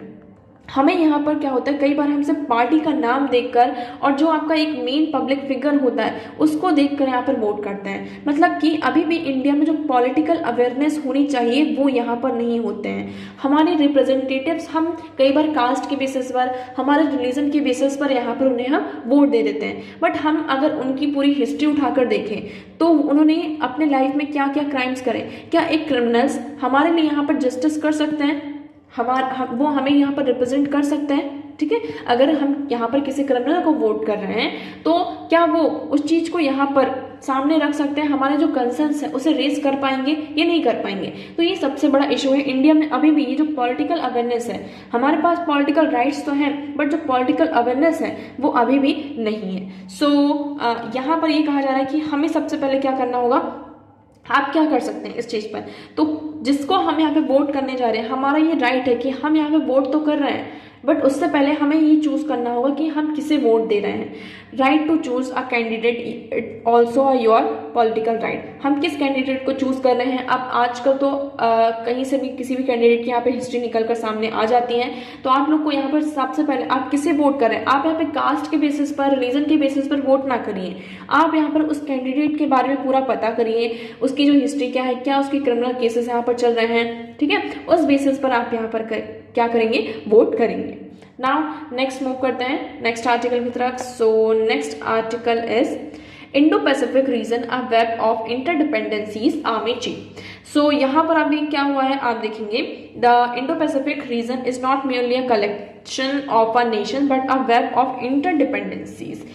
हमें यहाँ पर क्या होता है, कई बार हमसे पार्टी का नाम देखकर और जो आपका एक मेन पब्लिक फिगर होता है उसको देखकर यहाँ पर वोट करते हैं। मतलब कि अभी भी इंडिया में जो पॉलिटिकल अवेयरनेस होनी चाहिए वो यहाँ पर नहीं होते हैं। हमारे रिप्रेजेंटेटिव्स हम कई बार कास्ट के बेसिस पर, हमारे रिलीजन के बेसिस पर यहाँ पर उन्हें हम वोट दे देते हैं। बट हम अगर उनकी पूरी हिस्ट्री उठाकर देखें तो उन्होंने अपने लाइफ में क्या क्या क्राइम्स करे, क्या एक क्रिमिनल्स हमारे लिए यहाँ पर जस्टिस कर सकते हैं? वो हमें यहाँ पर रिप्रेजेंट कर सकते हैं, ठीक है। अगर हम यहाँ पर किसी क्रिमिनल को वोट कर रहे हैं तो क्या वो उस चीज को यहाँ पर सामने रख सकते हैं? हमारे जो कंसर्न्स है उसे रेज कर पाएंगे? ये नहीं कर पाएंगे। तो ये सबसे बड़ा इशू है इंडिया में। अभी भी ये जो पॉलिटिकल अवेयरनेस है, हमारे पास पॉलिटिकल राइट्स तो हैं बट जो पॉलिटिकल अवेयरनेस है वो अभी भी नहीं है। सो यहाँ पर ये कहा जा रहा है कि हमें सबसे पहले क्या करना होगा, आप क्या कर सकते हैं इस चीज पर? तो जिसको हम यहाँ पे वोट करने जा रहे हैं, हमारा ये राइट है कि हम यहाँ पे वोट तो कर रहे हैं, बट उससे पहले हमें ये चूज करना होगा कि हम किसे वोट दे रहे हैं। Right to choose a candidate also a your political right. हम किस कैंडिडेट को चूज कर रहे हैं? अब आजकल तो कहीं से भी किसी भी कैंडिडेट की यहाँ पे हिस्ट्री निकल कर सामने आ जाती है। तो आप लोग को यहाँ पर सबसे पहले आप किसे वोट कर रहे हैं, आप यहाँ पे कास्ट के बेसिस पर, रिलीजन के बेसिस पर वोट ना करिए। आप यहाँ पर उस कैंडिडेट के बारे में पूरा पता करिए, उसकी जो हिस्ट्री क्या है, क्या उसके क्रिमिनल केसेस यहाँ पर चल रहे हैं, ठीक है। उस बेसिस पर आप यहाँ पर क्या करेंगे, वोट करेंगे। नाउ नेक्स्ट मूव करते हैं नेक्स्ट आर्टिकल की तरफ। So next article is Indo Pacific region a web of interdependencies army chief. So यहाँ पर अभी क्या हुआ है आप देखेंगे, the Indo Pacific region is not merely a collection of a nation but a web of interdependencies.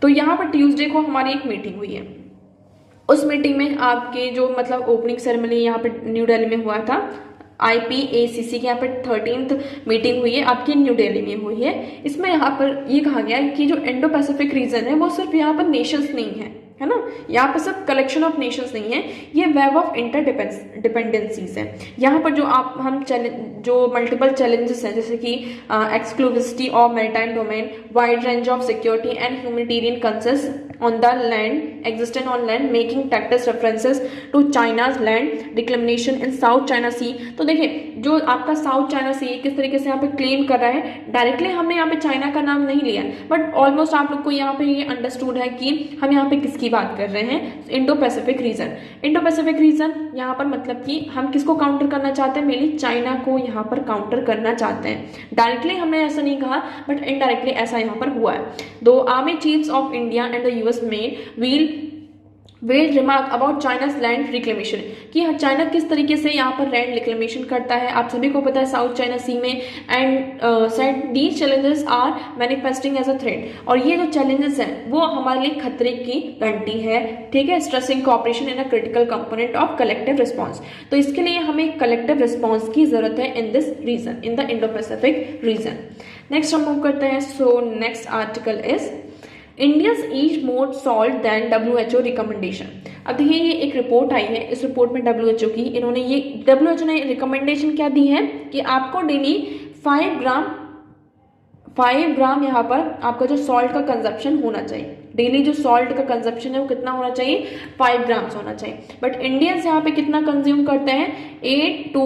तो यहाँ पर ट्यूसडे को हमारी एक मीटिंग हुई है। उस मीटिंग में आपके जो मतलब ओपनिंग सेरेमनी यहाँ पे न्यू दिल्ली में हुआ था, IPACC की यहाँ पर 13th मीटिंग हुई है, आपकी न्यू दिल्ली में हुई है। इसमें यहाँ पर ये कहा गया है कि जो इंडो पैसिफिक रीजन है वो सिर्फ यहाँ पर नेशंस नहीं है ना, यहाँ पर सिर्फ कलेक्शन ऑफ नेशंस नहीं है, ये वेब ऑफ इंटर डिपेंडेंसीज है। यहाँ पर जो हम जो मल्टीपल चैलेंजेस हैं जैसे कि exclusivity of maritime domain, wide range of security and humanitarian concerns on the land existent on land making tactics references to China's land reclamation in South China Sea। तो देखिए जो आपका साउथ चाइना सी किस तरीके से यहाँ पे क्लेम कर रहा है, डायरेक्टली हमने यहाँ पे चाइना का नाम नहीं लिया, बट ऑलमोस्ट आप लोग को यहाँ पे ये अंडरस्टूड है कि हम यहाँ पे किसकी बात कर रहे हैं, Indo Pacific reason. Indo Pacific reason यहाँ पर मतलब कि हम किसको काउंटर करना चाहते हैं, मेनली चाइना को यहाँ पर काउंटर करना चाहते हैं। डायरेक्टली हमने ऐसा नहीं कहा बट इनडायरेक्टली ऐसा यहाँ पर हुआ है। दो army chiefs of India and the US में will remark about China's land reclamation कि चाइना किस तरीके से यहाँ पर लैंड रिक्लेमेशन करता है, आप सभी को पता है साउथ चाइना सी में। And said these challenges are manifesting as a threat, और ये जो चैलेंजेस हैं वो हमारे लिए खतरे की घंटी है, ठीक है। Stressing cooperation in a critical component of collective response, तो इसके लिए हमें कलेक्टिव रिस्पॉन्स की जरूरत है in this region, in the Indo Pacific region. Next हम मूव करते हैं। So next article is India's eat more salt than WHO recommendation. अब देखिए ये एक रिपोर्ट आई है, इस रिपोर्ट में WHO की इन्होंने ये WHO ने रिकमेंडेशन क्या दी है कि आपको डेली 5 ग्राम यहाँ पर आपका जो सॉल्ट का कंजप्शन होना चाहिए। डेली जो सॉल्ट का कंजप्शन है वो कितना होना चाहिए, 5 ग्राम्स होना चाहिए। बट इंडियंस यहाँ पे कितना कंज्यूम करते हैं, 8 to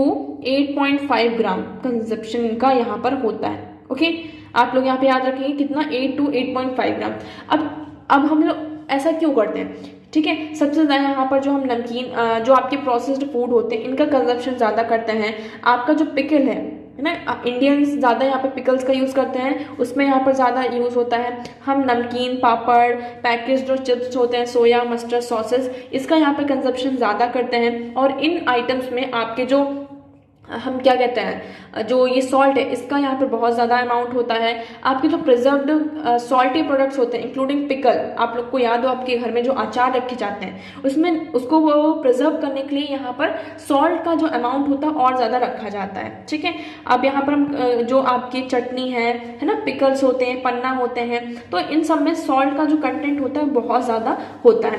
8.5 ग्राम कंजप्शन का यहाँ पर होता है। ओके आप लोग यहाँ पे याद रखेंगे कितना, 8 to 8.5 ग्राम। अब हम लोग ऐसा क्यों करते हैं, ठीक है। सबसे ज़्यादा यहाँ पर जो हम नमकीन जो आपके प्रोसेस्ड फूड होते हैं इनका कंजप्शन ज़्यादा करते हैं। आपका जो पिकल है ना, इंडियंस ज़्यादा यहाँ पे पिकल्स का यूज़ करते हैं, उसमें यहाँ पर ज़्यादा यूज़ होता है। हम नमकीन, पापड़, पैकेज जो चिप्स होते हैं, सोया, मस्टर्ड सॉसेस, इसका यहाँ पे कंजप्शन ज़्यादा करते हैं। और इन आइटम्स में आपके जो हम क्या कहते हैं, जो ये सॉल्ट है इसका यहाँ पर बहुत ज़्यादा अमाउंट होता है। आपके जो प्रिजर्व्ड सॉल्टी प्रोडक्ट्स होते हैं इंक्लूडिंग पिकल, आप लोग को याद हो आपके घर में जो अचार रखे जाते हैं उसमें उसको वो प्रिजर्व करने के लिए यहाँ पर सॉल्ट का जो अमाउंट होता है और ज़्यादा रखा जाता है, ठीक है। अब यहाँ पर हम जो आपकी चटनी है ना, पिकल्स होते हैं, पन्ना होते हैं, तो इन सब में सॉल्ट का जो कंटेंट होता है बहुत ज़्यादा होता है।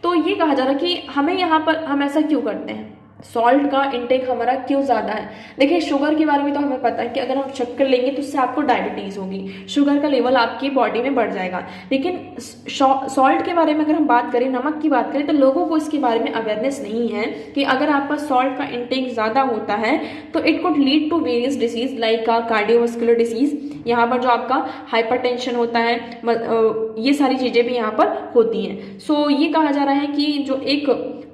तो ये कहा जा रहा है कि हमें यहाँ पर हम ऐसा क्यों करते हैं, सॉल्ट का इंटेक हमारा क्यों ज़्यादा है। देखिए शुगर के बारे में तो हमें पता है कि अगर हम शक्कर लेंगे तो उससे आपको डायबिटीज़ होगी, शुगर का लेवल आपकी बॉडी में बढ़ जाएगा। लेकिन सॉल्ट के बारे में अगर हम बात करें, नमक की बात करें, तो लोगों को इसके बारे में अवेयरनेस नहीं है कि अगर आपका सॉल्ट का इंटेक ज़्यादा होता है तो it could lead to various disease like cardiovascular disease. यहाँ पर जो आपका हाइपरटेंशन होता है, ये सारी चीज़ें भी यहाँ पर होती हैं। सो ये कहा जा रहा है कि जो एक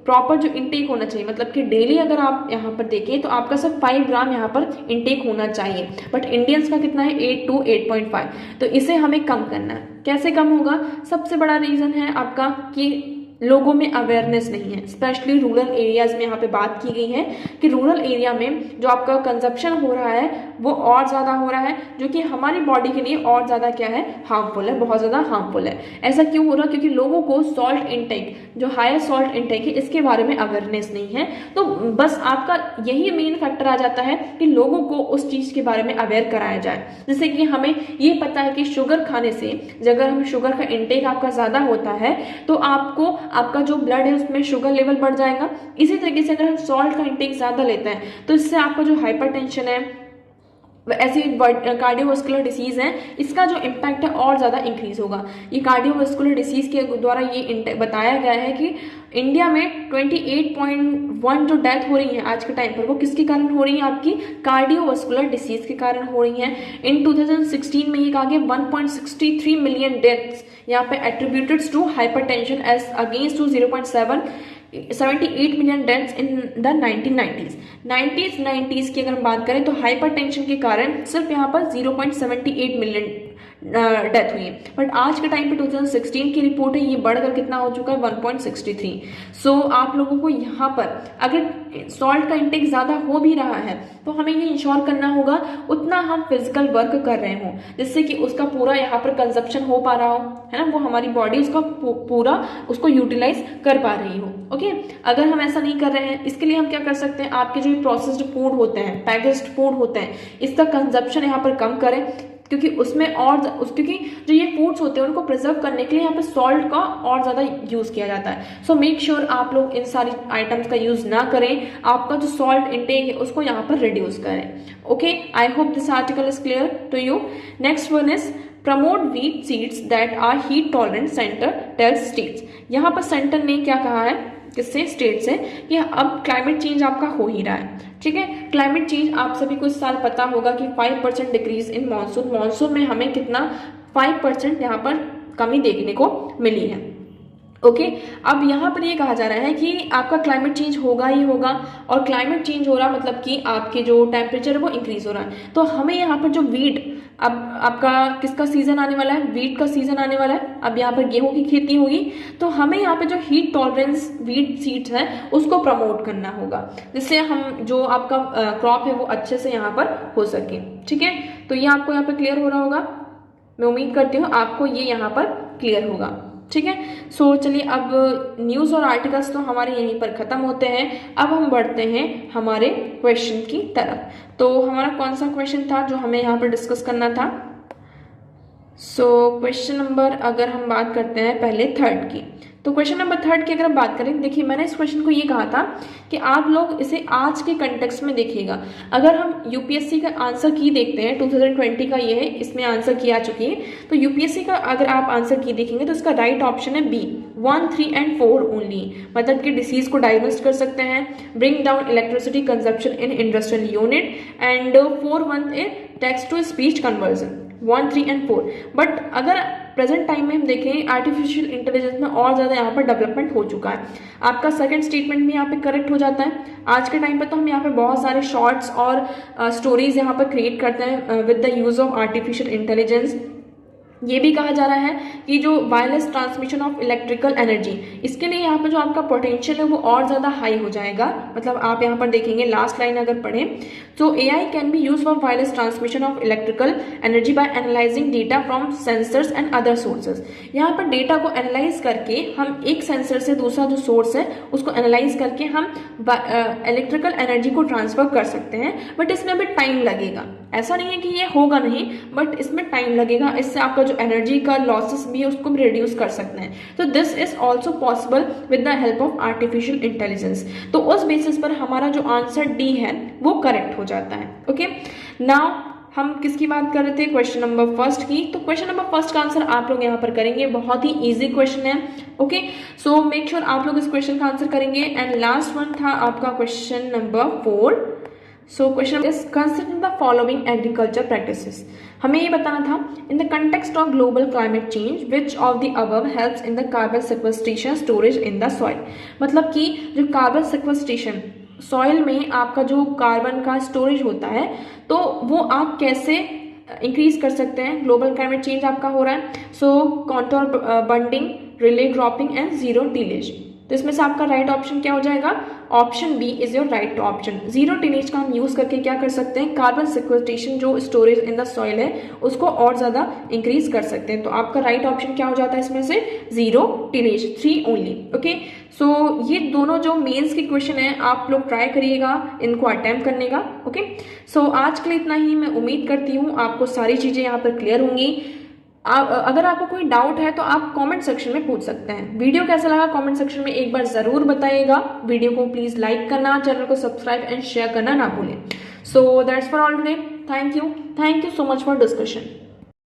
प्रॉपर जो इंटेक होना चाहिए, मतलब कि डेली अगर आप यहाँ पर देखें तो आपका सिर्फ 5 ग्राम यहाँ पर इंटेक होना चाहिए, बट इंडियंस का कितना है, 8 to 8.5। तो इसे हमें कम करना है। कैसे कम होगा, सबसे बड़ा रीज़न है आपका कि लोगों में अवेयरनेस नहीं है, स्पेशली रूरल एरियाज में। यहाँ पे बात की गई है कि रूरल एरिया में जो आपका कंजप्शन हो रहा है वो और ज़्यादा हो रहा है, जो कि हमारी बॉडी के लिए और ज़्यादा क्या है, हार्मफुल है, बहुत ज़्यादा हार्मफुल है। ऐसा क्यों हो रहा है, क्योंकि लोगों को सॉल्ट इंटेक, जो हायर सॉल्ट इंटेक है, इसके बारे में अवेयरनेस नहीं है। तो बस आपका यही मेन फैक्टर आ जाता है कि लोगों को उस चीज़ के बारे में अवेयर कराया जाए। जैसे कि हमें ये पता है कि शुगर खाने से, अगर हम शुगर का इंटेक आपका ज़्यादा होता है तो आपका जो ब्लड है उसमें शुगर लेवल बढ़ जाएगा। इसी तरीके से अगर हम सॉल्ट का इंटेक ज़्यादा लेते हैं तो इससे आपका जो हाइपरटेंशन है, ऐसी कार्डियोवास्कुलर डिसीज़ है, इसका जो इम्पैक्ट है और ज़्यादा इंक्रीज होगा। ये कार्डियोवास्कुलर डिसीज़ के द्वारा ये बताया गया है कि इंडिया में 28.1 जो डेथ हो रही है आज के टाइम पर, वो किसके कारण हो रही है, आपकी कार्डियोवास्कुलर डिसीज़ के कारण हो रही हैं। इन 2016 में ये कहा गया 1.63 मिलियन डेथ्स यहाँ पे attributed to hypertension as against to 0.78 million deaths in the 1990s की अगर हम बात करें तो हाइपरटेंशन के कारण सिर्फ यहाँ पर 0.78 मिलियन डेथ हुई है। बट आज के टाइम पे 2016 की रिपोर्ट है, ये बढ़कर कितना हो चुका है 1.63। सो आप लोगों को यहाँ पर अगर सॉल्ट का इंटेक ज्यादा हो भी रहा है तो हमें ये इंश्योर करना होगा उतना हम फिजिकल वर्क कर रहे हो, जिससे कि उसका पूरा यहाँ पर कंजप्शन हो पा रहा हो, है ना, वो हमारी बॉडी उसका पूरा उसको यूटिलाइज कर पा रही हो। ओके, अगर हम ऐसा नहीं कर रहे हैं, इसके लिए हम क्या कर सकते हैं, आपके जो प्रोसेस्ड फूड होते हैं, पैकेज्ड फूड होते हैं, इसका कंजप्शन यहाँ पर कम करें, क्योंकि उसमें क्योंकि जो ये फूड्स होते हैं उनको प्रिजर्व करने के लिए यहाँ पे सॉल्ट का और ज्यादा यूज किया जाता है। सो मेक श्योर आप लोग इन सारी आइटम्स का यूज ना करें, आपका जो सॉल्ट इंटेक है उसको यहाँ पर रिड्यूस करें। Okay, I hope this article is clear to you. Next one is promote wheat seeds that are heat tolerant, centre tells states. यहाँ पर सेंटर ने क्या कहा है, किससे, स्टेट से, कि अब क्लाइमेट चेंज आपका हो ही रहा है। ठीक है, क्लाइमेट चेंज आप सभी को इस साल पता होगा कि 5% डिक्रीज इन मानसून में हमें कितना 5% यहाँ पर कमी देखने को मिली है। ओके, अब यहाँ पर ये कहा जा रहा है कि आपका क्लाइमेट चेंज होगा ही होगा, और क्लाइमेट चेंज हो रहा मतलब कि आपके जो टेम्परेचर है वो इंक्रीज हो रहा है। तो हमें यहाँ पर जो वीट, अब आपका किसका सीजन आने वाला है, वीट का सीजन आने वाला है, अब यहाँ पर गेहूं की खेती होगी, तो हमें यहाँ पे जो हीट टॉलरेंस वीट सीड्स है उसको प्रमोट करना होगा, जिससे हम जो आपका क्रॉप है वो अच्छे से यहाँ पर हो सके। ठीक है, तो ये आपको यहाँ पर क्लियर हो रहा होगा, मैं उम्मीद करती हूँ आपको ये यहाँ पर क्लियर होगा। ठीक है, सो चलिए अब न्यूज और आर्टिकल्स तो हमारे यहीं पर खत्म होते हैं। अब हम बढ़ते हैं हमारे क्वेश्चन की तरफ। तो हमारा कौन सा क्वेश्चन था जो हमें यहाँ पर डिस्कस करना था? सो क्वेश्चन नंबर, अगर हम बात करते हैं पहले थर्ड की, तो क्वेश्चन नंबर थर्ड की अगर हम बात करें, देखिए मैंने इस क्वेश्चन को ये कहा था कि आप लोग इसे आज के कंटेक्स्ट में देखिएगा। अगर हम यूपीएससी का आंसर की देखते हैं, 2020 का ये है, इसमें आंसर की आ चुकी है, तो यूपीएससी का अगर आप आंसर की देखेंगे तो इसका राइट ऑप्शन है बी, 1, 3 एंड 4 ओनली। मतलब कि डिसीज को डायग्नोस्ट कर सकते हैं, bring down electricity consumption in industrial unit, and 4 1 text to speech conversion, 1, 3 and 4। But अगर प्रेजेंट टाइम में हम देखें, आर्टिफिशियल इंटेलिजेंस में और ज़्यादा यहाँ पर डेवलपमेंट हो चुका है। आपका सेकंड स्टेटमेंट भी यहाँ पे करेक्ट हो जाता है। आज के टाइम पे तो हम यहाँ पे बहुत सारे शॉर्ट्स और स्टोरीज यहाँ पर क्रिएट करते हैं with the use of artificial intelligence. ये भी कहा जा रहा है कि जो wireless transmission of electrical energy, इसके लिए यहाँ पर जो आपका पोटेंशियल है वो और ज़्यादा हाई हो जाएगा। मतलब आप यहाँ पर देखेंगे लास्ट लाइन अगर पढ़ें तो AI can be use for wireless transmission of electrical energy by analysing data from sensors and other sources. यहाँ पर डेटा को एनालाइज करके हम एक सेंसर से दूसरा जो सोर्स है उसको एनालाइज करके हम इलेक्ट्रिकल एनर्जी को ट्रांसफर कर सकते हैं। बट इसमें अभी टाइम लगेगा, ऐसा नहीं है कि ये होगा नहीं, बट इसमें टाइम लगेगा। इससे आपका जो एनर्जी का लॉसेस भी है उसको भी रिड्यूस कर सकते हैं। तो this is also possible with the help of artificial intelligence. तो उस बेसिस पर हमारा जो आंसर डी है वो करेक्ट हो जाता है। ओके, नाउ हम किसकी बात कर रहे थे, क्वेश्चन नंबर फर्स्ट की। तो क्वेश्चन नंबर फर्स्ट का आंसर आप लोग यहाँ पर करेंगे, बहुत ही इजी क्वेश्चन है। ओके, सो मेक श्योर आप लोग इस क्वेश्चन का आंसर करेंगे। एंड लास्ट वन था आपका question number 4। So question is consider the following agriculture practices. हमें ये बताना था in the context of global climate change which of the above helps in the carbon sequestration storage in the soil. मतलब कि जो carbon sequestration, soil में आपका जो कार्बन का स्टोरेज होता है तो वो आप कैसे इंक्रीज कर सकते हैं। ग्लोबल क्लाइमेट चेंज आपका हो रहा है, so contour bunding, relay cropping and zero tillage. तो इसमें से आपका राइट ऑप्शन क्या हो जाएगा, option B is your right option. Zero tillage का हम यूज करके क्या कर सकते हैं, कार्बन सिक्वेस्ट्रेशन जो स्टोरेज इन द सॉइल है उसको और ज्यादा इंक्रीज कर सकते हैं। तो आपका राइट ऑप्शन क्या हो जाता है इसमें से, जीरो टिलेज, 3 ओनली। ओके, सो ये दोनों जो मेंस के क्वेश्चन है आप लोग ट्राई करिएगा इनको अटेम्प्ट करने का। ओके, सो आज के लिए इतना ही। मैं उम्मीद करती हूँ आपको सारी चीजें यहाँ पर क्लियर होंगी। अगर आपको कोई डाउट है तो आप कमेंट सेक्शन में पूछ सकते हैं। वीडियो कैसा लगा कमेंट सेक्शन में एक बार जरूर बताइएगा। वीडियो को प्लीज लाइक करना, चैनल को सब्सक्राइब एंड शेयर करना ना भूलें। So that's for all today. Thank you so much for discussion.